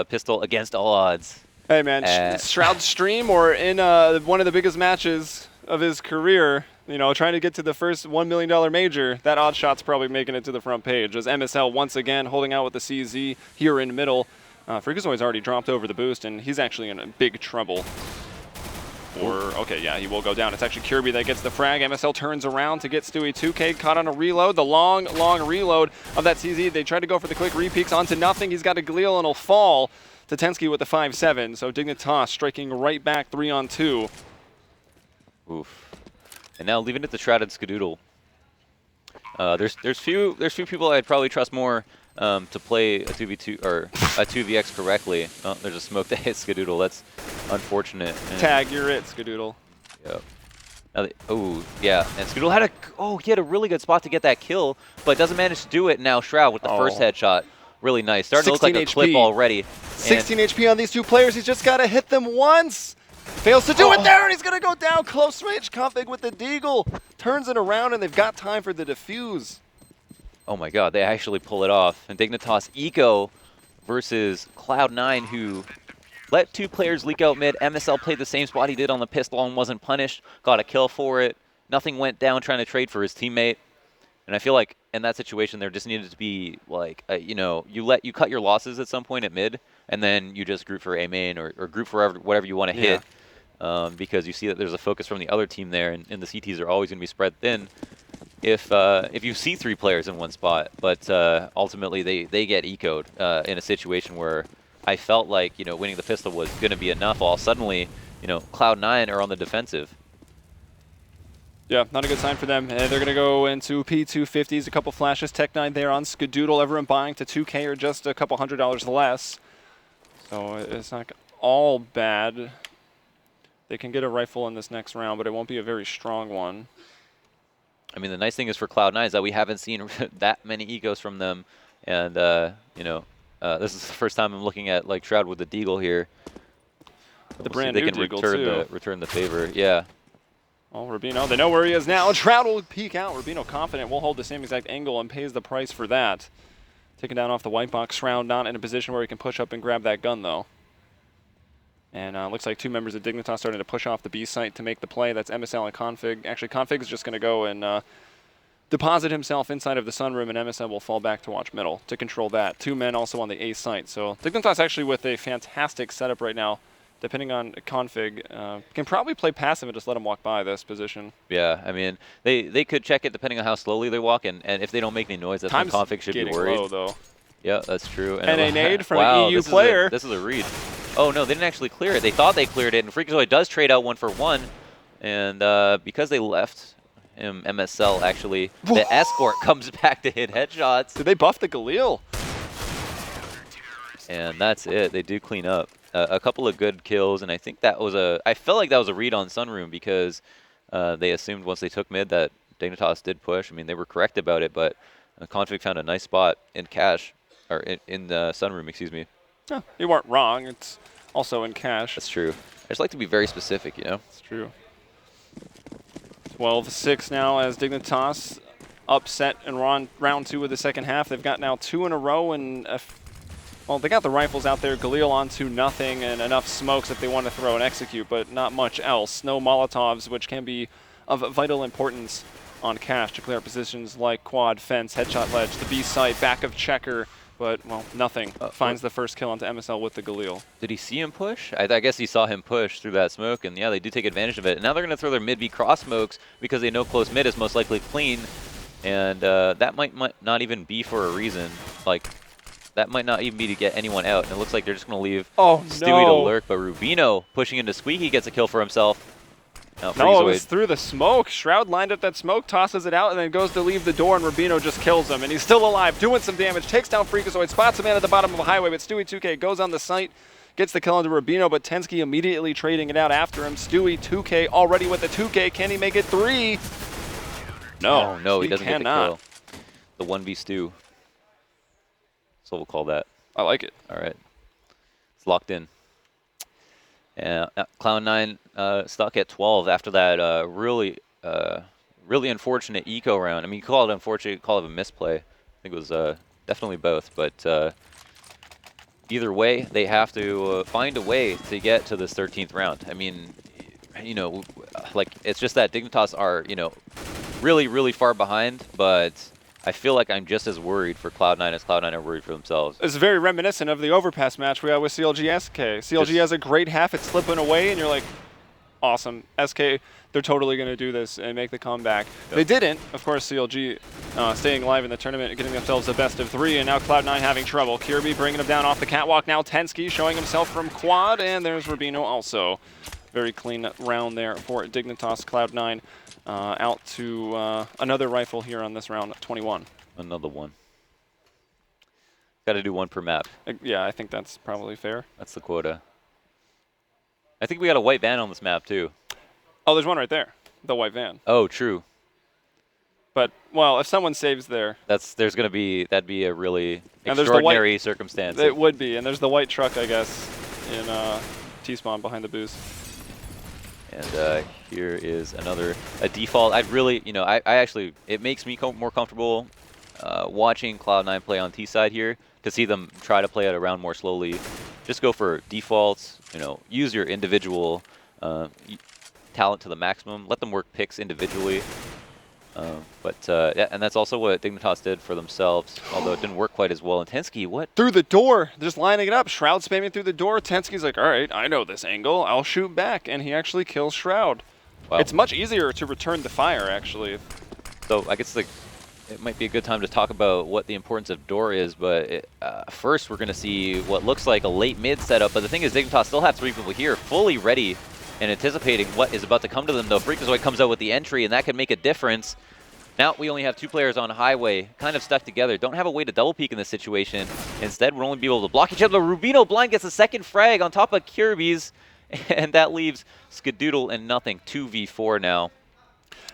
Speaker 2: pistol against all odds.
Speaker 1: Hey, man, Shroud's stream or in one of the biggest matches of his career, trying to get to the first $1 million major, that odd shot's probably making it to the front page. As MSL once again holding out with the CZ here in middle. Freakazoid's already dropped over the boost, and he's actually in big trouble. Okay, yeah, he will go down. It's actually Kirby that gets the frag. MSL turns around to get Stewie 2K, caught on a reload. The long reload of that CZ. They tried to go for the quick repeaks onto nothing. He's got a Galil, and he'll fall to Tensky with the 5-7. So Dignitas striking right back 3-on-2.
Speaker 2: Oof. And now leaving it to Shroud and Skadoodle. There's few people I'd probably trust more to play a 2v2 or a 2vx correctly. Oh, there's a smoke that hits Skadoodle. That's unfortunate.
Speaker 1: Tag, you're it, Skadoodle.
Speaker 2: Yep. Oh, yeah. And Skadoodle had he had a really good spot to get that kill, but doesn't manage to do it. Now Shroud with the first headshot. Really nice. Starting to look like a clip already.
Speaker 1: 16 HP on these 2 players. He's just got to hit them once. Fails to do it there, and he's going to go down. Close range config with the Deagle. Turns it around, and they've got time for the defuse.
Speaker 2: Oh my god, they actually pull it off. And Dignitas Eco versus Cloud9, who let 2 players leak out mid. MSL played the same spot he did on the pistol and wasn't punished. Got a kill for it. Nothing went down trying to trade for his teammate. And I feel like in that situation, there just needed to be like, you cut your losses at some point at mid, and then you just group for A main or group for whatever you want to hit. because you see that there's a focus from the other team there, and the CTs are always going to be spread thin if you see 3 players in one spot. But ultimately, they get ecoed in a situation where I felt like, you know, winning the pistol was going to be enough. All suddenly, you know, Cloud9 are on the defensive.
Speaker 1: Yeah, not a good sign for them. And they're going to go into P250s, a couple flashes. Tech9 there on Skadoodle. Everyone buying to 2K or just a couple $100 less. So it's not all bad. They can get a rifle in this next round, but it won't be a very strong one.
Speaker 2: I mean, the nice thing is for Cloud9 is that we haven't seen that many ecos from them. And, you know, this is the first time I'm looking at, like, Shroud with the Deagle here.
Speaker 1: The brand new Deagle, too.
Speaker 2: Return the favor, yeah.
Speaker 1: Well, Rubino, they know where he is now. Shroud will peek out. Rubino confident will hold the same exact angle and pays the price for that. Taking down off the white box. Shroud not in a position where he can push up and grab that gun, though. And looks like 2 members of Dignitas starting to push off the B site to make the play. That's MSL and Config. Actually, Config is just going to go and deposit himself inside of the sunroom, and MSL will fall back to watch middle to control that. 2 men also on the A site. So Dignitas actually with a fantastic setup right now. Depending on Config, can probably play passive and just let him walk by this position.
Speaker 2: Yeah, I mean, they could check it depending on how slowly they walk, and if they don't make any noise, that's when Config should be worried.
Speaker 1: Low, though.
Speaker 2: Yeah, that's true.
Speaker 1: And a nade from an EU player.
Speaker 2: This is a read. Oh, no, they didn't actually clear it. They thought they cleared it, and Freakazoid does trade out 1 for 1. And because they left him MSL, actually, the escort comes back to hit headshots.
Speaker 1: Did they buff the Galil?
Speaker 2: And that's it. They do clean up. A couple of good kills, and I think that was I felt like that was a read on Sunroom because they assumed once they took mid that Dignitas did push. I mean, they were correct about it, but Config found a nice spot in cash, or in the Sunroom, excuse me.
Speaker 1: Yeah, you weren't wrong. It's also in cash.
Speaker 2: That's true. I just like to be very specific, you know?
Speaker 1: It's true. 12-6 now as Dignitas upset in round 2 of the second half. They've got now 2 in a row, and well, they got the rifles out there. Galil onto nothing and enough smokes if they want to throw and execute, but not much else. No Molotovs, which can be of vital importance on cash to clear positions like quad, fence, headshot ledge, the B site, back of checker, but, well, nothing. Finds the first kill onto MSL with the Galil.
Speaker 2: Did he see him push? I guess he saw him push through that smoke, and yeah, they do take advantage of it. And now they're going to throw their mid-B cross smokes because they know close mid is most likely clean, and that might not even be for a reason. Like, that might not even be to get anyone out. And it looks like they're just going to leave Stewie to lurk. But Rubino pushing into Squeaky gets a kill for himself.
Speaker 1: No, it was through the smoke. Shroud lined up that smoke, tosses it out, and then goes to leave the door, and Rubino just kills him. And he's still alive, doing some damage, takes down Freakazoid, spots a man at the bottom of the highway, but Stewie 2K goes on the site, gets the kill onto Rubino, but Tensky immediately trading it out after him. Stewie 2K already with the 2K. Can he make it 3? No,
Speaker 2: no, he doesn't get the kill. The 1v Stew. That's what we'll call that.
Speaker 1: I like it.
Speaker 2: All right. It's locked in. And Cloud9 stuck at 12 after that really unfortunate eco round. I mean, you call it unfortunate, you call it a misplay. I think it was definitely both. But either way, they have to find a way to get to this 13th round. I mean, you know, like, it's just that Dignitas are, you know, really, really far behind, but I feel like I'm just as worried for Cloud9 as Cloud9 are worried for themselves.
Speaker 1: It's very reminiscent of the overpass match we had with CLG SK. CLG has a great half, it's slipping away, and you're like, awesome. SK, they're totally going to do this and make the comeback. Yep. They didn't. Of course, CLG staying alive in the tournament and getting themselves a best of 3, and now Cloud9 having trouble. Kirby bringing him down off the catwalk. Now Tensky showing himself from quad, and there's Rubino also. Very clean round there for Dignitas. Cloud9 out to another rifle here on this round, 21.
Speaker 2: Another one. Got to do 1 per map.
Speaker 1: Yeah, I think that's probably fair.
Speaker 2: That's the quota. I think we got a white van on this map, too.
Speaker 1: Oh, there's one right there. The white van.
Speaker 2: Oh, true.
Speaker 1: But, well, if someone saves there...
Speaker 2: that'd be a really extraordinary circumstance.
Speaker 1: It would be. And there's the white truck, I guess, in T-spawn behind the booth.
Speaker 2: And here is a default. I really, you know, I actually, it makes me more comfortable watching Cloud9 play on T side here, to see them try to play it around more slowly. Just go for defaults, you know, use your individual talent to the maximum. Let them work picks individually. Yeah, and that's also what Dignitas did for themselves, although it didn't work quite as well. And Tensky, what?
Speaker 1: Through the door, just lining it up. Shroud spamming through the door. Tensky's like, all right, I know this angle. I'll shoot back. And he actually kills Shroud.
Speaker 2: Wow.
Speaker 1: It's much easier to return the fire, actually.
Speaker 2: So I guess it might be a good time to talk about what the importance of door is, but first we're going to see what looks like a late mid setup. But the thing is, Dignitas still have 3 people here fully ready and anticipating what is about to come to them, though. Freakazoid comes out with the entry, and that could make a difference. Now we only have 2 players on highway, kind of stuck together. Don't have a way to double peek in this situation. Instead, we'll only be able to block each other. Rubino Blind gets a second frag on top of Kirby's, and that leaves Skadoodle and nothing. 2v4 now.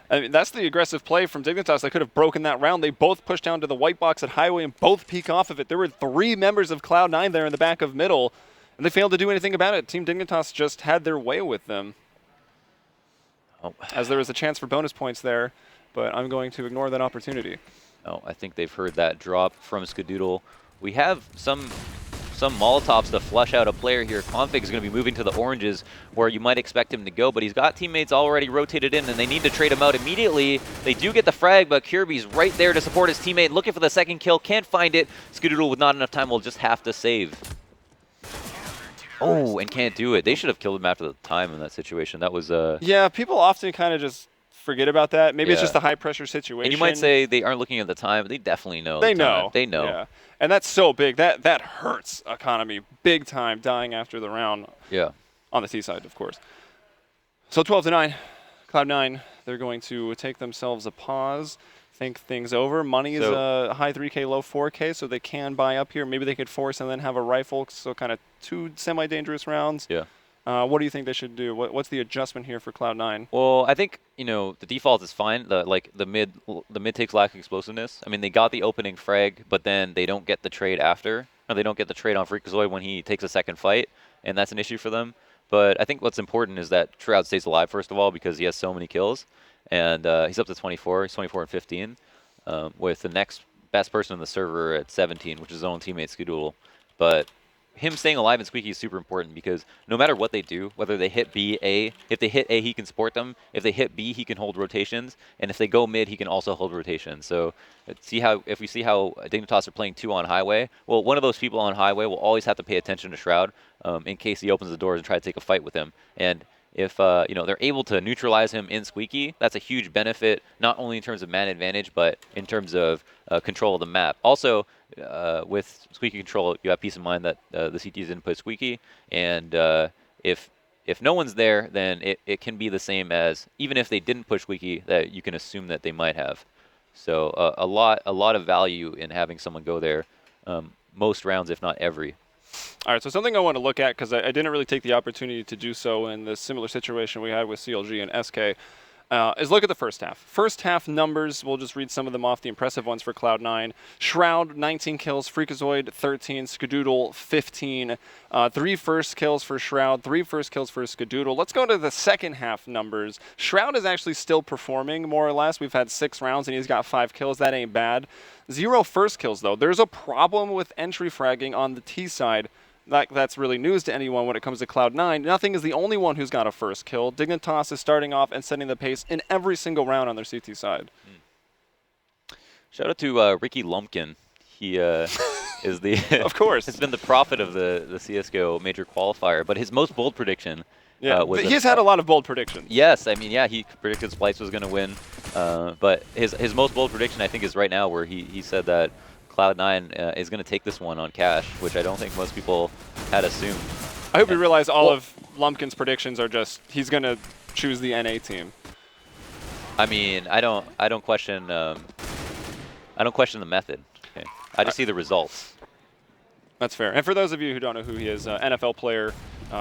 Speaker 1: I mean, that's the aggressive play from Dignitas. They could have broken that round. They both pushed down to the white box at highway and both peek off of it. There were 3 members of Cloud9 there in the back of middle, and they failed to do anything about it. Team Dignitas just had their way with them.
Speaker 2: Oh.
Speaker 1: As there was a chance for bonus points there, but I'm going to ignore that opportunity.
Speaker 2: Oh, I think they've heard that drop from Skadoodle. We have some Molotovs to flush out a player here. Config is going to be moving to the oranges where you might expect him to go, but he's got teammates already rotated in, and they need to trade him out immediately. They do get the frag, but Kirby's right there to support his teammate, looking for the second kill. Can't find it. Skadoodle with not enough time will just have to save. Oh, and can't do it. They should have killed him after the time in that situation. That was...
Speaker 1: Yeah, people often kind of just forget about that. Maybe it's just a high-pressure situation.
Speaker 2: And you might say they aren't looking at the time, but they definitely know.
Speaker 1: They know.
Speaker 2: They know.
Speaker 1: Yeah. And that's so big. That hurts economy big time, dying after the round.
Speaker 2: Yeah.
Speaker 1: On the T side, of course. So 12-9, Cloud9, they're going to take themselves a pause, think things over. Money is a high 3K, low 4K, so they can buy up here. Maybe they could force and then have a rifle, so kind of 2 semi-dangerous rounds.
Speaker 2: Yeah.
Speaker 1: What do you think they should do? What's the adjustment here for Cloud9?
Speaker 2: Well, I think, you know, the default is fine. The mid takes lack of explosiveness. I mean, they got the opening frag, but then they don't get the trade after. Or they don't get the trade on Freakazoid when he takes a second fight, and that's an issue for them. But I think what's important is that Shroud stays alive, first of all, because he has so many kills. And he's up to 24. He's 24 and 15, with the next best person in the server at 17, which is his own teammate, Skadoodle. But him staying alive in Squeaky is super important because no matter what they do, whether they hit B, A, if they hit A, he can support them. If they hit B, he can hold rotations. And if they go mid, he can also hold rotations. So if we see how Dignitas are playing 2 on highway, well, one of those people on highway will always have to pay attention to Shroud in case he opens the doors and try to take a fight with him. And if you know, they're able to neutralize him in Squeaky, that's a huge benefit, not only in terms of man advantage, but in terms of control of the map. Also, with Squeaky control, you have peace of mind that the CTs didn't put Squeaky, and if no one's there, then it can be the same as, even if they didn't push Squeaky, that you can assume that they might have. So a lot of value in having someone go there most rounds, if not every.
Speaker 1: All right, so something I want to look at, because I didn't really take the opportunity to do so in the similar situation we had with CLG and SK, is look at the first half. First half numbers, we'll just read some of them off, the impressive ones for Cloud9. Shroud, 19 kills, Freakazoid, 13, Skadoodle, 15. 3 first kills for Shroud, 3 first kills for Skadoodle. Let's go to the second half numbers. Shroud is actually still performing, more or less. We've had 6 rounds, and he's got 5 kills. That ain't bad. 0 first kills, though. There's a problem with entry fragging on the T side. That's really news to anyone when it comes to Cloud9. Nothing is the only one who's got a first kill. Dignitas is starting off and setting the pace in every single round on their CT side.
Speaker 2: Shout out to Ricky Lumpkin. He is the
Speaker 1: of course
Speaker 2: has been the prophet of the CS:GO Major Qualifier, but his most bold prediction.
Speaker 1: Yeah, he's had a lot of bold predictions.
Speaker 2: Yes, I mean, yeah, he predicted Splice was going to win, but his most bold prediction, I think, is right now, where he said that Cloud9 is going to take this one on cash, which I don't think most people had assumed.
Speaker 1: I hope you realize all of Lumpkin's predictions are just he's going to choose the NA team.
Speaker 2: I mean, I don't question the method. Okay. I just see the results. That's
Speaker 1: fair. And for those of you who don't know who he is, NFL player,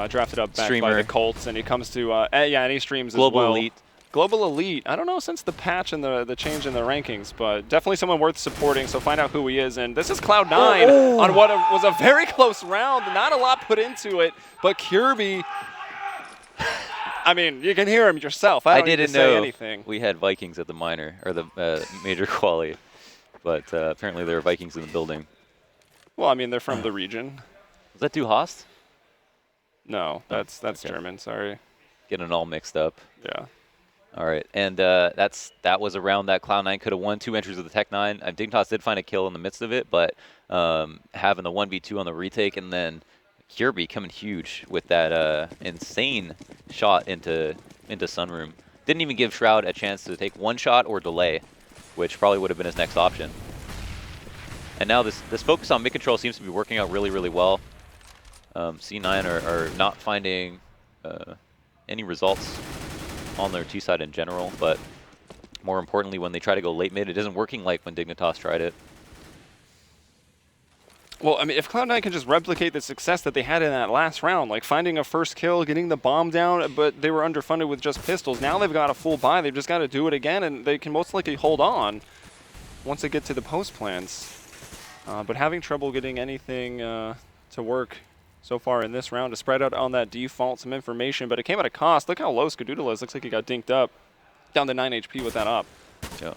Speaker 1: drafted up back
Speaker 2: Streamer.
Speaker 1: by the Colts, and he comes to and he streams
Speaker 2: Global
Speaker 1: as well.
Speaker 2: Elite.
Speaker 1: Global Elite. I don't know since the patch and the change in the rankings, but definitely someone worth supporting, so find out who he is. And this is Cloud9 on what was a very close round. Not a lot put into it, but Kirby, I mean, you can hear him yourself. I didn't know anything.
Speaker 2: We had Vikings at the minor, or the major quali, but apparently there are Vikings in the building.
Speaker 1: Well, I mean, they're from the region.
Speaker 2: Was that Du Hast?
Speaker 1: No, that's okay. German, sorry.
Speaker 2: Getting it all mixed up.
Speaker 1: Yeah.
Speaker 2: All right, and that was a round that Cloud9 could have won. 2 entries of the Tech-9. Dignitas did find a kill in the midst of it, but having the 1v2 on the retake, and then Kirby coming huge with that insane shot into Sunroom. Didn't even give Shroud a chance to take one shot or delay, which probably would have been his next option. And now this focus on mid control seems to be working out really, really well. C9 are not finding any results on their T-side in general, but more importantly, when they try to go late mid, it isn't working like when Dignitas tried it.
Speaker 1: Well, I mean, if Cloud9 can just replicate the success that they had in that last round, like finding a first kill, getting the bomb down, but they were underfunded with just pistols. Now they've got a full buy. They've just got to do it again, and they can most likely hold on once they get to the post plans. But having trouble getting anything to work so far in this round to spread out on that default some information, but it came at a cost. Look how low Skadoodle is. Looks like he got dinked up, down to 9 HP with that op.
Speaker 2: Yeah.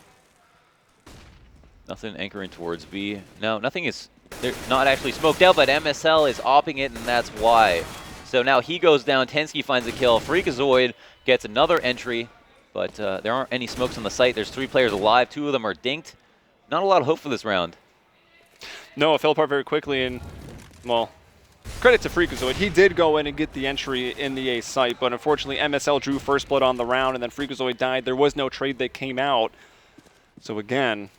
Speaker 2: Nothing anchoring towards B. No, nothing is. They're not actually smoked out, but MSL is opping it, and that's why. So now he goes down. Tensky finds a kill. Freakazoid gets another entry, but there aren't any smokes on the site. There's 3 players alive. 2 of them are dinked. Not a lot of hope for this round.
Speaker 1: No, it fell apart very quickly, and, well, credit to Freakazoid. He did go in and get the entry in the A site, but unfortunately MSL drew first blood on the round, and then Freakazoid died. There was no trade that came out. So again,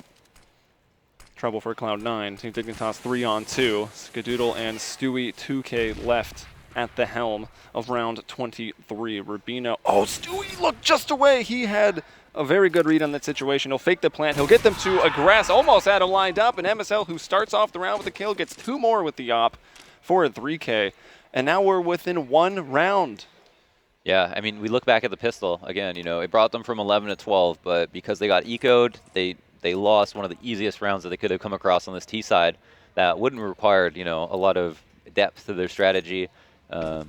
Speaker 1: trouble for Cloud9. Team Dignitas 3-on-2. Skadoodle and Stewie 2K left at the helm of round 23. Rubino. Oh, Stewie looked just away. He had a very good read on that situation. He'll fake the plant. He'll get them to aggress. Almost had him lined up. And MSL, who starts off the round with a kill, gets 2 more with the op for a 3K. And now we're within 1 round.
Speaker 2: Yeah, I mean, we look back at the pistol. Again, you know, it brought them from 11 to 12, but because they got ecoed, they lost one of the easiest rounds that they could have come across on this T side that wouldn't have required, you know, a lot of depth to their strategy. Instead,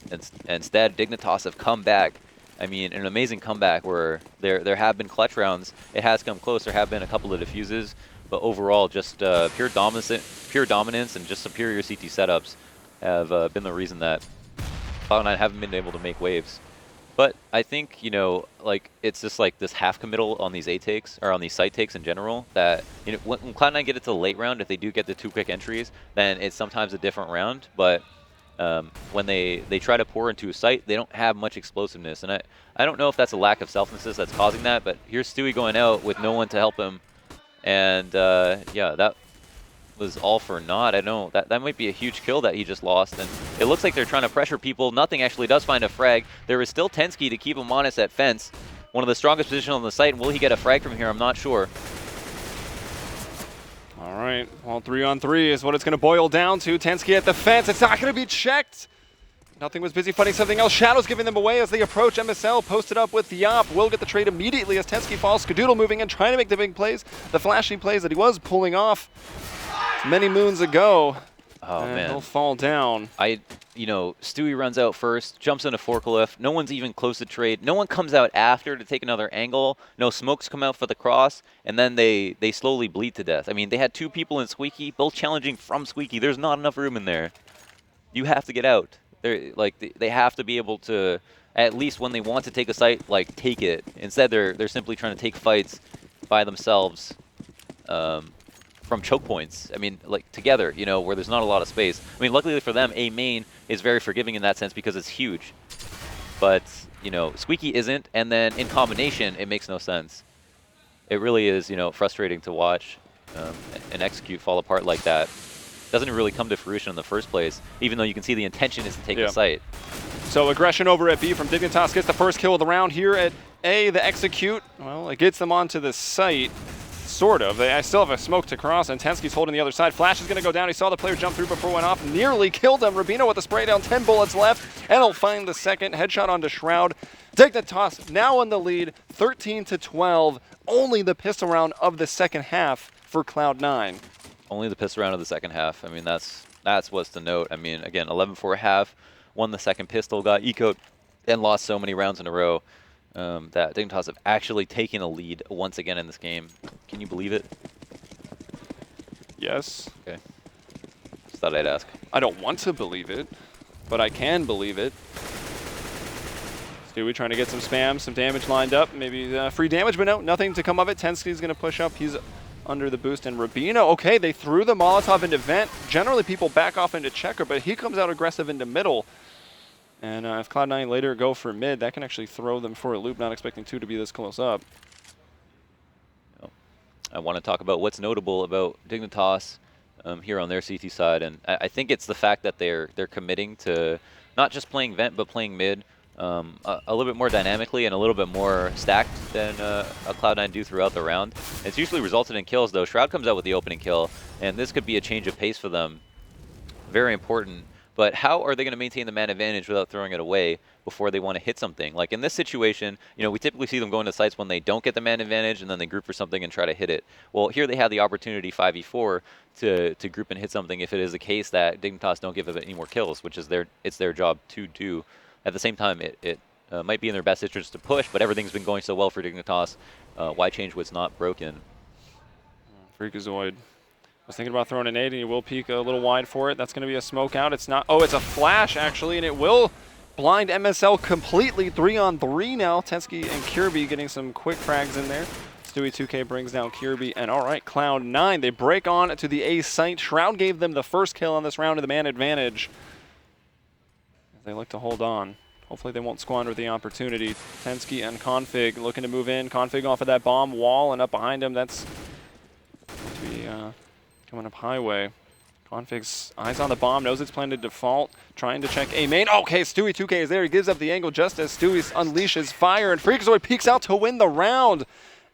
Speaker 2: Dignitas have come back. I mean, an amazing comeback where there have been clutch rounds. It has come close. There have been a couple of diffuses, but overall, just pure dominance and just superior CT setups have been the reason that Cloud9 haven't been able to make waves. But I think, you know, like, it's just like this half committal on these A takes, or on these site takes in general, that, you know, when Cloud9 get it to the late round, if they do get the 2 quick entries, then it's sometimes a different round. But when they try to pour into a site, they don't have much explosiveness. And I don't know if that's a lack of selflessness that's causing that, but here's Stewie going out with no one to help him. And yeah, that was all for naught. I know that might be a huge kill that he just lost, and it looks like they're trying to pressure people. Nothing actually does find a frag. There is still Tensky to keep him honest at fence. One of the strongest positions on the site. Will he get a frag from here? I'm not sure.
Speaker 1: All right, well, 3-on-3 is what it's going to boil down to. Tensky at the fence. It's not going to be checked. Nothing was busy fighting something else. Shadows giving them away as they approach. MSL posted up with the op. Will get the trade immediately as Tensky falls. Skadoodle moving in, trying to make the big plays. The flashy plays that he was pulling off many moons ago.
Speaker 2: Oh, man.
Speaker 1: He'll fall down.
Speaker 2: You know, Stewie runs out first, jumps into forklift. No one's even close to trade. No one comes out after to take another angle. No smokes come out for the cross, and then they slowly bleed to death. I mean, they had 2 people in Squeaky, both challenging from Squeaky. There's not enough room in there. You have to get out. They have to be able to, at least when they want to take a site, like, take it. Instead, they're simply trying to take fights by themselves. From choke points, I mean, like, together, you know, where there's not a lot of space. I mean, luckily for them, A main is very forgiving in that sense because it's huge. But, you know, Squeaky isn't, and then in combination, it makes no sense. It really is, you know, frustrating to watch and execute fall apart like that. Doesn't really come to fruition in the first place, even though you can see the intention is to take the site. So
Speaker 1: aggression over at B from Dignitas gets the first kill of the round here at A. The execute, well, it gets them onto the site. Sort of. I still have a smoke to cross, and Tensky's holding the other side. Flash is going to go down. He saw the player jump through before it went off. Nearly killed him. Rubino with the spray down. 10 bullets left, and he'll find the second. Headshot onto Shroud. Dignitas now in the lead, 13-12. Only the pistol round of the second half for Cloud9.
Speaker 2: Only the pistol round of the second half. I mean, that's what's to note. I mean, again, 11-4 half. Won the second pistol, got ecoed, and lost so many rounds in a row. That Dignitas have actually taken a lead once again in this game. Can you believe it?
Speaker 1: Yes.
Speaker 2: Okay. Just thought I'd ask.
Speaker 1: I don't want to believe it, but I can believe it. Stewie trying to get some spam, some damage lined up, maybe free damage, but no, nothing to come of it. Tensky's going to push up. He's under the boost, and Rubino, okay, they threw the Molotov into vent. Generally, people back off into checker, but he comes out aggressive into middle. And if Cloud9 later go for mid, that can actually throw them for a loop, not expecting two to be this close up.
Speaker 2: I want to talk about what's notable about Dignitas here on their CT side, and I think it's the fact that they're committing to not just playing vent, but playing mid. A little bit more dynamically and a little bit more stacked than a Cloud9 do throughout the round. It's usually resulted in kills, though. Shroud comes out with the opening kill, and this could be a change of pace for them. Very important. But how are they going to maintain the man advantage without throwing it away before they want to hit something? Like in this situation, you know, we typically see them going to sites when they don't get the man advantage and then they group for something and try to hit it. Well, here they have the opportunity 5v4 to group and hit something if it is the case that Dignitas don't give it any more kills, which is their job to do. At the same time, it might be in their best interest to push, but everything's been going so well for Dignitas. Why change what's not broken?
Speaker 1: Freakazoid was thinking about throwing a nade, and he will peek a little wide for it. That's going to be a smoke out. It's not. Oh, it's a flash, actually, and it will blind MSL completely. 3-on-3 now. Tensky and Kirby getting some quick frags in there. Stewie 2K brings down Kirby, and all right, Cloud9, they break on to the A site. Shroud gave them the first kill on this round of the man advantage. They look to hold on. Hopefully they won't squander the opportunity. Tensky and Config looking to move in. Config off of that bomb wall, and up behind him, that's going to be coming up highway. Config's eyes on the bomb, knows it's planned to default, trying to check A main. Okay, Stewie 2K is there. He gives up the angle just as Stewie unleashes fire, and Freakazoid peeks out to win the round.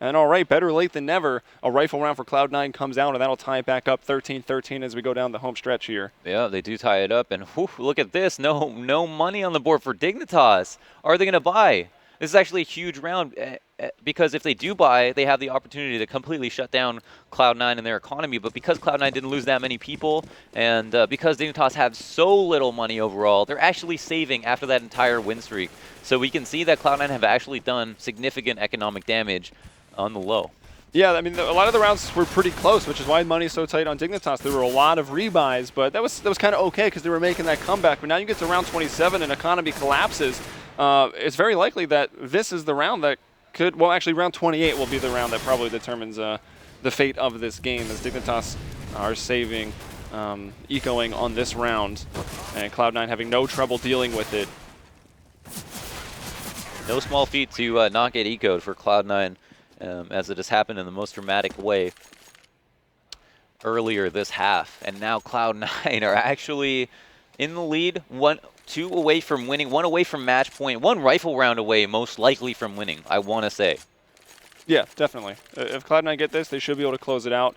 Speaker 1: And all right, better late than never. A rifle round for Cloud9 comes out, and that'll tie it back up 13-13 as we go down the home stretch here.
Speaker 2: Yeah, they do tie it up, and whew, look at this. No money on the board for Dignitas. Are they going to buy? This is actually a huge round because if they do buy, they have the opportunity to completely shut down Cloud9 and their economy. But because Cloud9 didn't lose that many people, and because Dignitas have so little money overall, they're actually saving after that entire win streak. So we can see that Cloud9 have actually done significant economic damage on the low.
Speaker 1: Yeah, I mean, a lot of the rounds were pretty close, which is why money's so tight on Dignitas. There were a lot of rebuys, but that was kind of okay because they were making that comeback. But now you get to round 27 and economy collapses. It's very likely that this is the round that could, well, actually round 28 will be the round that probably determines the fate of this game, as Dignitas are saving, ecoing on this round, and Cloud9 having no trouble dealing with it.
Speaker 2: No small feat to not get ecoed for Cloud9. As it has happened in the most dramatic way earlier this half. And now Cloud9 are actually in the lead, 2 away from winning, 1 away from match point, 1 rifle round away most likely from winning, I want to say.
Speaker 1: Yeah, definitely. If Cloud9 get this, they should be able to close it out,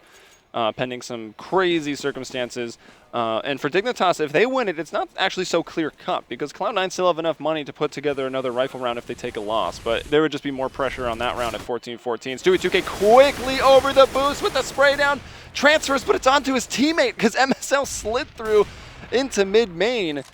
Speaker 1: pending some crazy circumstances. And for Dignitas, if they win it, it's not actually so clear-cut because Cloud9 still have enough money to put together another rifle round if they take a loss. But there would just be more pressure on that round at 14-14. Stewie 2K quickly over the boost with the spray down. Transfers, but it's onto his teammate because MSL slid through into mid-main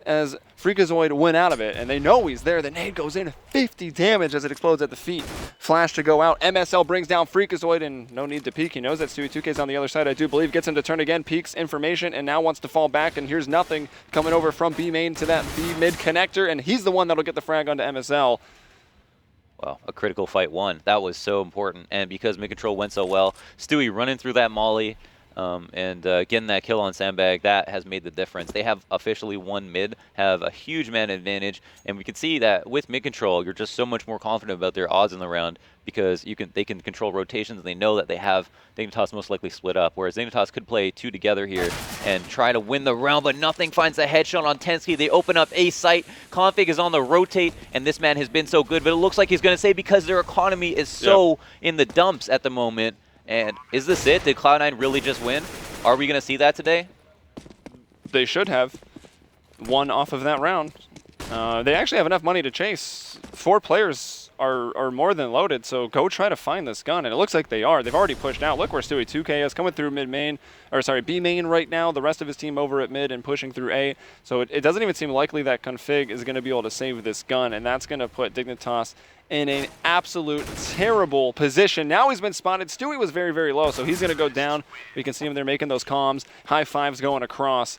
Speaker 1: as Freakazoid went out of it, and they know he's there. The nade goes in, 50 damage as it explodes at the feet. Flash to go out. MSL brings down Freakazoid, and no need to peek. He knows that Stewie 2K's on the other side, I do believe. Gets him to turn again, peeks information, and now wants to fall back, and here's nothing coming over from B main to that B mid connector, and he's the one that'll get the frag onto MSL.
Speaker 2: Well, a critical fight won. That was so important, and because mid-control went so well, Stewie running through that molly, and getting that kill on Sandbag, that has made the difference. They have officially won mid, have a huge man advantage, and we can see that with mid control, you're just so much more confident about their odds in the round because they can control rotations, and they know that they have Dignitas most likely split up, whereas Dignitas could play 2 together here and try to win the round, but nothing finds a headshot on Tensky. They open up A site. Config is on the rotate, and this man has been so good, but it looks like he's going to say because their economy is so in the dumps at the moment. And is this it? Did Cloud9 really just win? Are we going to see that today?
Speaker 1: They should have won off of that round. They actually have enough money to chase. 4 players are more than loaded, so go try to find this gun. And it looks like they are. They've already pushed out. Look where Stewie 2K is coming through mid-main, or sorry, B-main right now. The rest of his team over at mid and pushing through A. So it doesn't even seem likely that Config is going to be able to save this gun, and that's going to put Dignitas in an absolute terrible position. Now he's been spotted. Stewie was very, very low, so he's going to go down. We can see him there making those comms. High fives going across.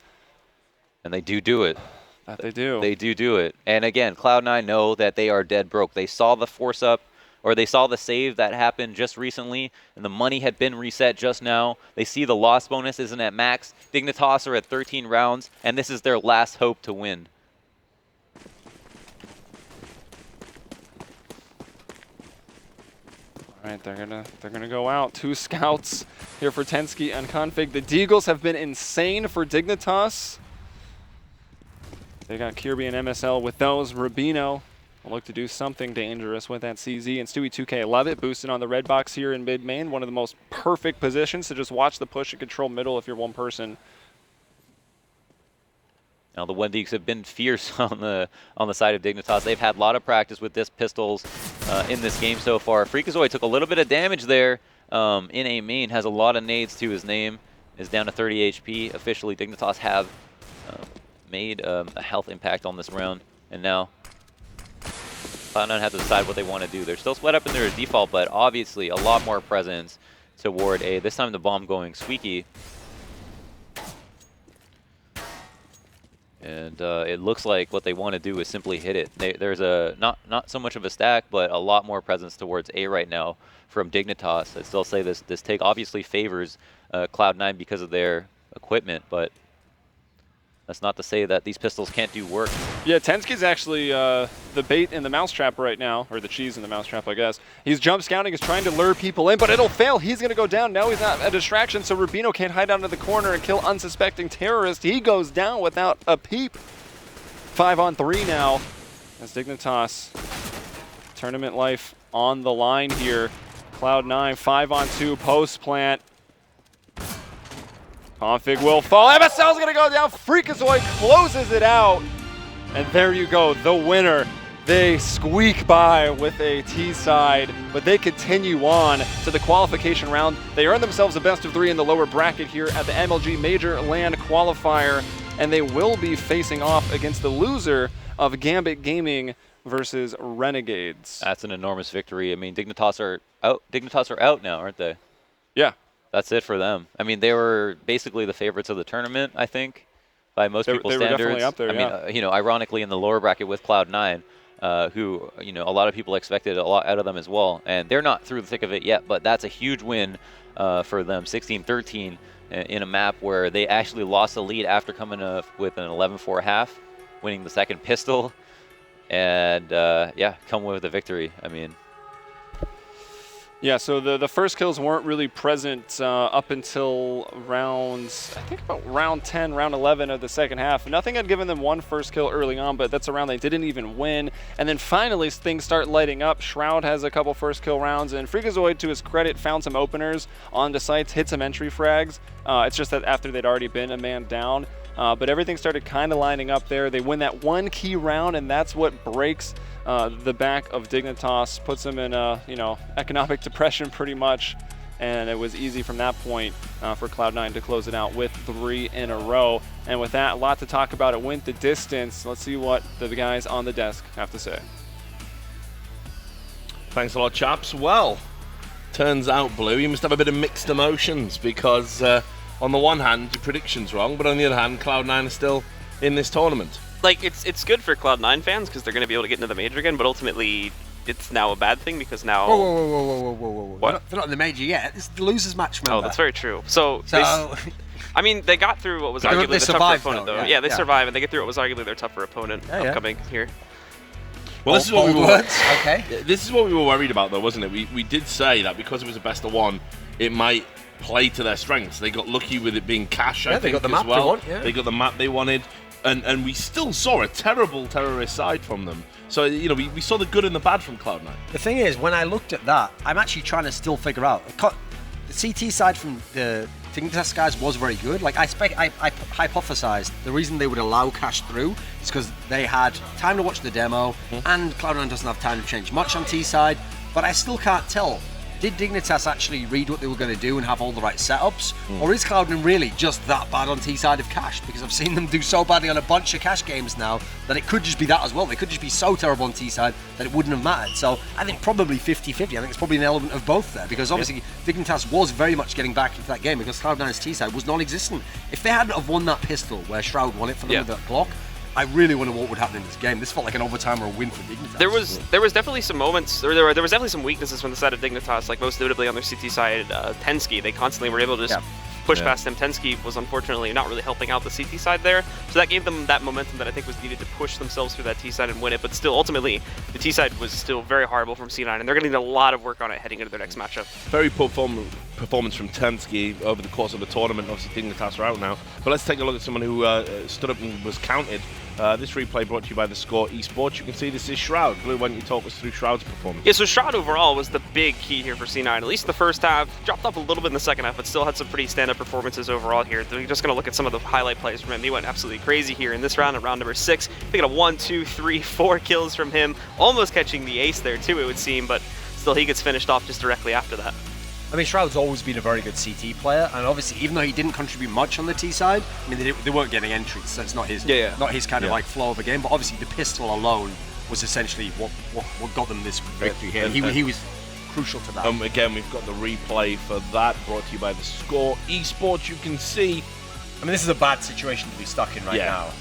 Speaker 2: And they do it.
Speaker 1: That they do.
Speaker 2: They do it. And again, Cloud9 know that they are dead broke. They saw the force up, or they saw the save that happened just recently, and the money had been reset just now. They see the loss bonus isn't at max. Dignitas are at 13 rounds, and this is their last hope to win.
Speaker 1: All right, they're gonna go out. 2 scouts here for Tensky and Config. The Deagles have been insane for Dignitas. They got Kirby and MSL with those. Rubino will look to do something dangerous with that CZ. And Stewie 2K, love it. Boosting on the red box here in mid-main. One of the most perfect positions to just watch the push and control middle if you're one person.
Speaker 2: Now the Wendigs have been fierce on the side of Dignitas. They've had a lot of practice with this pistols in this game so far. Freakazoid took a little bit of damage there in a main. Has a lot of nades to his name. Is down to 30 HP. Officially, Dignitas have made a health impact on this round, and now Cloud9 have to decide what they want to do. They're still split up in their default, but obviously a lot more presence toward A. This time the bomb going squeaky. And it looks like what they want to do is simply hit it. There's a not so much of a stack, but a lot more presence towards A right now from Dignitas. I'd still say this take obviously favors Cloud9 because of their equipment, but that's not to say that these pistols can't do work.
Speaker 1: Yeah, Tensky's actually the bait in the mousetrap right now, or the cheese in the mousetrap, I guess. He's jump scouting, he's trying to lure people in, but it'll fail. He's going to go down. Now he's not a distraction, so Rubino can't hide out in the corner and kill unsuspecting terrorist. He goes down without a peep. 5-on-3 now as Dignitas. Tournament life on the line here. Cloud9, 5-on-2 post plant. Config will fall. MSL's gonna go down. Freakazoid closes it out. And there you go, the winner. They squeak by with a T side, but they continue on to the qualification round. They earn themselves a best of 3 in the lower bracket here at the MLG Major LAN Qualifier, and they will be facing off against the loser of Gambit Gaming versus Renegades.
Speaker 2: That's an enormous victory. I mean, Dignitas are out now, aren't they?
Speaker 1: Yeah.
Speaker 2: That's it for them. I mean, they were basically the favorites of the tournament, I think, by most people's standards.
Speaker 1: They were definitely up there,
Speaker 2: I mean, ironically, in the lower bracket with Cloud9, who, a lot of people expected a lot out of them as well. And they're not through the thick of it yet, but that's a huge win for them, 16-13 in a map where they actually lost the lead after coming up with an 11-4 half, winning the second pistol, and, come with a victory. I mean,
Speaker 1: yeah, so the first kills weren't really present up until rounds, I think about round 10, round 11 of the second half. Nothing had given them one first kill early on, but that's a round they didn't even win. And then finally things start lighting up. Shroud has a couple first kill rounds, and Freakazoid, to his credit, found some openers onto sites, hit some entry frags. It's just that after they'd already been a man down. But everything started kind of lining up there. They win that one key round, and that's what breaks the back of Dignitas, puts them in economic depression pretty much, and it was easy from that point for Cloud9 to close it out with 3 in a row. And with that, a lot to talk about. It went the distance. Let's see what the guys on the desk have to say.
Speaker 3: Thanks a lot, chaps. Well, turns out, Blue, you must have a bit of mixed emotions because on the one hand, your prediction's wrong, but on the other hand, Cloud9 are still in this tournament.
Speaker 4: Like, it's good for Cloud9 fans because they're going to be able to get into the major again, but ultimately it's now a bad thing because now...
Speaker 5: Whoa.
Speaker 4: What?
Speaker 5: They're not in the major yet. It's the loser's match, remember?
Speaker 4: Oh, that's very true. So I mean, they got through what was
Speaker 5: They
Speaker 4: arguably the tougher opponent,
Speaker 5: though.
Speaker 4: though. Yeah, they survived, and they get through what was arguably their tougher opponent upcoming here.
Speaker 3: Well, this is what we were.
Speaker 5: Okay.
Speaker 3: This is what we were worried about, though, wasn't it? We did say that because it was a best of 1, it might play to their strengths. They got lucky with it being cash, I think,
Speaker 5: they got the map
Speaker 3: as well.
Speaker 5: they want, yeah.
Speaker 3: They got the map they wanted. And we still saw a terrible terrorist side from them. So, we saw the good and the bad from Cloud9.
Speaker 5: The thing is, when I looked at that, I'm actually trying to still figure out. The CT side from the Dignitas guys was very good. Like, I hypothesized the reason they would allow cash through is because they had time to watch the demo, and Cloud9 doesn't have time to change much on T side, but I still can't tell. Did Dignitas actually read what they were going to do and have all the right setups? Or is Cloud9 really just that bad on T-side of cash? Because I've seen them do so badly on a bunch of cash games now that it could just be that as well. They could just be so terrible on T-side that it wouldn't have mattered. So I think probably 50-50. I think it's probably an element of both there. Because obviously Dignitas was very much getting back into that game because Cloud9's T-side was non-existent. If they hadn't have won that pistol where Shroud won it for them with that block, I really wonder what would happen in this game. This felt like an overtime or a win for Dignitas.
Speaker 4: There was definitely some moments, or there was definitely some weaknesses from the side of Dignitas, like most notably on their CT side, Tensky. They constantly were able to just push past him. Tensky was unfortunately not really helping out the CT side there, so that gave them that momentum that I think was needed to push themselves through that T side and win it. But still, ultimately, the T side was still very horrible from C9, and they're going to need a lot of work on it heading into their next matchup.
Speaker 3: Very poor performance from Tensky over the course of the tournament. Obviously, Dignitas are out now. But let's take a look at someone who stood up and was counted. This replay brought to you by the Score Esports. You can see this is Shroud. Blue, why don't you talk us through Shroud's performance?
Speaker 4: Yeah, so Shroud overall was the big key here for C9. At least the first half, dropped off a little bit in the second half, but still had some pretty stand-up performances overall here. We're just going to look at some of the highlight plays from him. He went absolutely crazy here in this round, at round number 6. They got a 1, 2, 3, 4 kills from him, almost catching the ace there too, it would seem, but still he gets finished off just directly after that.
Speaker 5: I mean, Shroud's always been a very good CT player, and obviously, even though he didn't contribute much on the T side, I mean, they weren't getting entries, so it's not his, not his kind of like flow of a game. But obviously, the pistol alone was essentially what got them this victory here. He was crucial to that.
Speaker 3: Again, we've got the replay for that, brought to you by the Score Esports. You can see.
Speaker 5: I mean, this is a bad situation to be stuck in right now.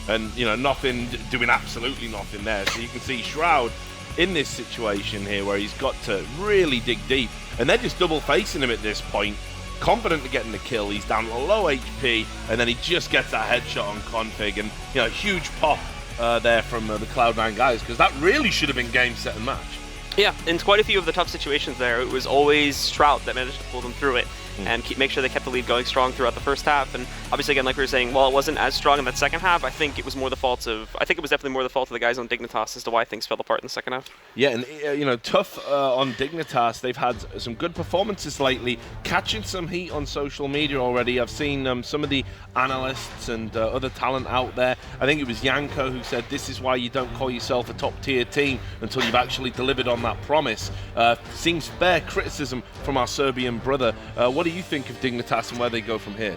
Speaker 3: And nothing, doing absolutely nothing there. So you can see Shroud in this situation here where he's got to really dig deep. And they're just double facing him at this point. Confident of getting the kill. He's down low HP, and then he just gets that headshot on config. And huge pop there from the Cloud9 guys, because that really should have been game, set, and match.
Speaker 4: Yeah, in quite a few of the tough situations there, it was always Shroud that managed to pull them through it and make sure they kept the lead going strong throughout the first half. And obviously, again, like we were saying, while it wasn't as strong in that second half, I think it was definitely more the fault of the guys on Dignitas as to why things fell apart in the second half.
Speaker 3: Yeah, and tough on Dignitas. They've had some good performances lately, catching some heat on social media already. I've seen some of the analysts and other talent out there. I think it was Yanko who said this is why you don't call yourself a top-tier team until you've actually delivered on that promise. Seems fair criticism from our Serbian brother. What do you think of Dignitas and where they go from here?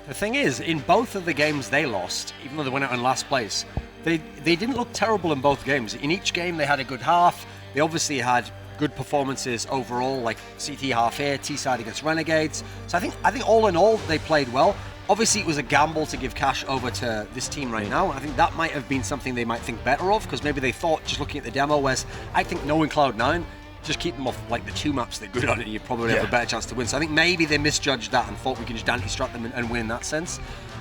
Speaker 5: The thing is, in both of the games they lost, even though they went out in last place, they didn't look terrible in both games. In each game they had a good half. They obviously had good performances overall, like CT half here, T side against Renegades. So I think all in all they played well. Obviously it was a gamble to give Cash over to this team right now. I think that might have been something they might think better of, because maybe they thought, just looking at the demo, whereas I think knowing Cloud9, just keep them off like the 2 maps they're good on, and you probably have a better chance to win. So I think maybe they misjudged that and thought we can just anti-strat them and win in that sense.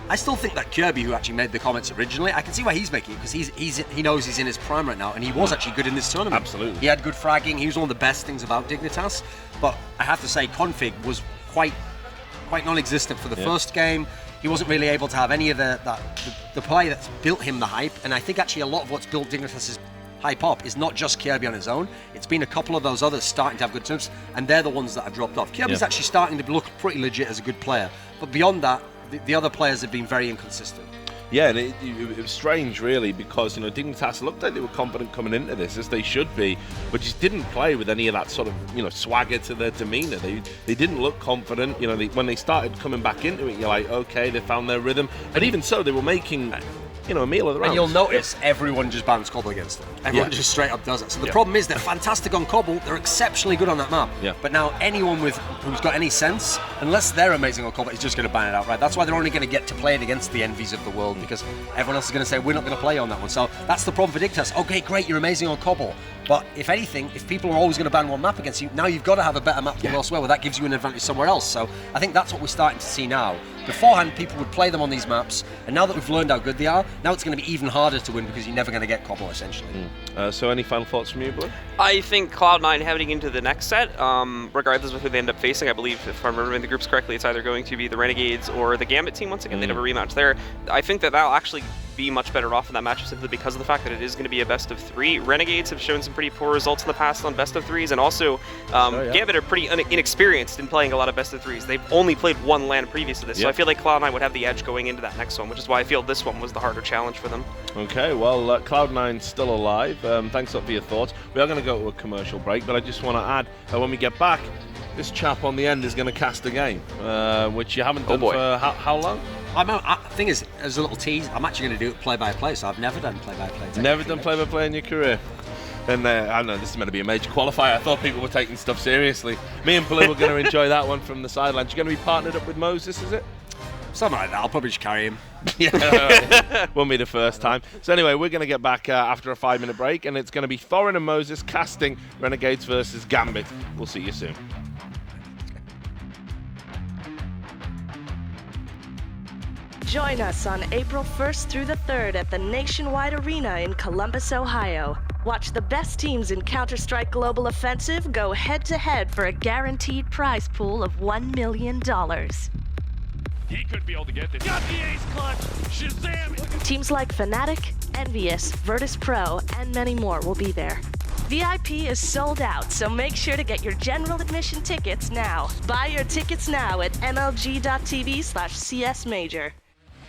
Speaker 5: I still think that Kirby, who actually made the comments originally, I can see why he's making it, because he knows he's in his prime right now, and he was actually good in this tournament.
Speaker 3: Absolutely.
Speaker 5: He had good fragging. He was one of the best things about Dignitas. But I have to say, config was quite non-existent for the first game. He wasn't really able to have any of the play that's built him the hype, and I think actually a lot of what's built Dignitas' hype up is not just Kirby on his own. It's been a couple of those others starting to have good terms, and they're the ones that have dropped off. Kirby's actually starting to look pretty legit as a good player, but beyond that, the other players have been very inconsistent.
Speaker 3: Yeah, and it was strange, really, because Dignitas looked like they were confident coming into this, as they should be, but just didn't play with any of that sort of swagger to their demeanor. They didn't look confident. When they started coming back into it, you're like, okay, they found their rhythm. But even so, they were making a meal of their own.
Speaker 5: And you'll notice everyone just bans Cobble against them. Everyone just straight up does it. So the problem is they're fantastic on Cobble, they're exceptionally good on that map.
Speaker 3: Yeah.
Speaker 5: But now anyone who's got any sense, unless they're amazing on Cobble, is just going to ban it outright. That's why they're only going to get to play it against the Envies of the world, because everyone else is going to say, we're not going to play on that one. So that's the problem for Dignitas. Okay, great, you're amazing on Cobble. But if anything, if people are always going to ban one map against you, now you've got to have a better map than elsewhere, where that gives you an advantage somewhere else. So I think that's what we're starting to see now. Beforehand, people would play them on these maps, and now that we've learned how good they are, now it's going to be even harder to win, because you're never going to get Cobble, essentially.
Speaker 3: So any final thoughts from you, Blue?
Speaker 4: I think Cloud9 heading into the next set, regardless of who they end up facing, I believe, if I'm remembering the groups correctly, it's either going to be the Renegades or the Gambit team once again. They'd have a rematch there. I think that'll actually be much better off in that matchup, simply because of the fact that it is going to be a best of 3. Renegades have shown some pretty poor results in the past on best of 3s, and also Gambit are pretty inexperienced in playing a lot of best of 3s. They've only played one LAN previous to this, so I feel like Cloud9 would have the edge going into that next one, which is why I feel this one was the harder challenge for them.
Speaker 3: Okay, well, Cloud9's still alive. Thanks a lot for your thoughts. We are going to go to a commercial break, but I just want to add that when we get back, this chap on the end is going to cast a game, which you haven't done for how long?
Speaker 5: The thing is, as a little tease, I'm actually going to do it play-by-play, so I've never done play-by-play.
Speaker 3: Never done play-by-play in your career? And I know this is meant to be a major qualifier. I thought people were taking stuff seriously. Me and Blue are going to enjoy that one from the sidelines. You're going to be partnered up with Moses, is it?
Speaker 5: Something like that. I'll probably just carry him.
Speaker 3: Yeah, won't be the first time. So anyway, we're going to get back after a 5-minute break, and it's going to be Thorin and Moses casting Renegades versus Gambit. We'll see you soon.
Speaker 6: Join us on April 1st through the 3rd at the Nationwide Arena in Columbus, Ohio. Watch the best teams in Counter-Strike Global Offensive go head-to-head for a guaranteed prize pool of $1 million.
Speaker 7: He could be able to get this. Got the ace clutch! Shazam!
Speaker 6: Teams like Fnatic, Envious, Virtus Pro, and many more will be there. VIP is sold out, so make sure to get your general admission tickets now. Buy your tickets now at mlg.tv/csmajor.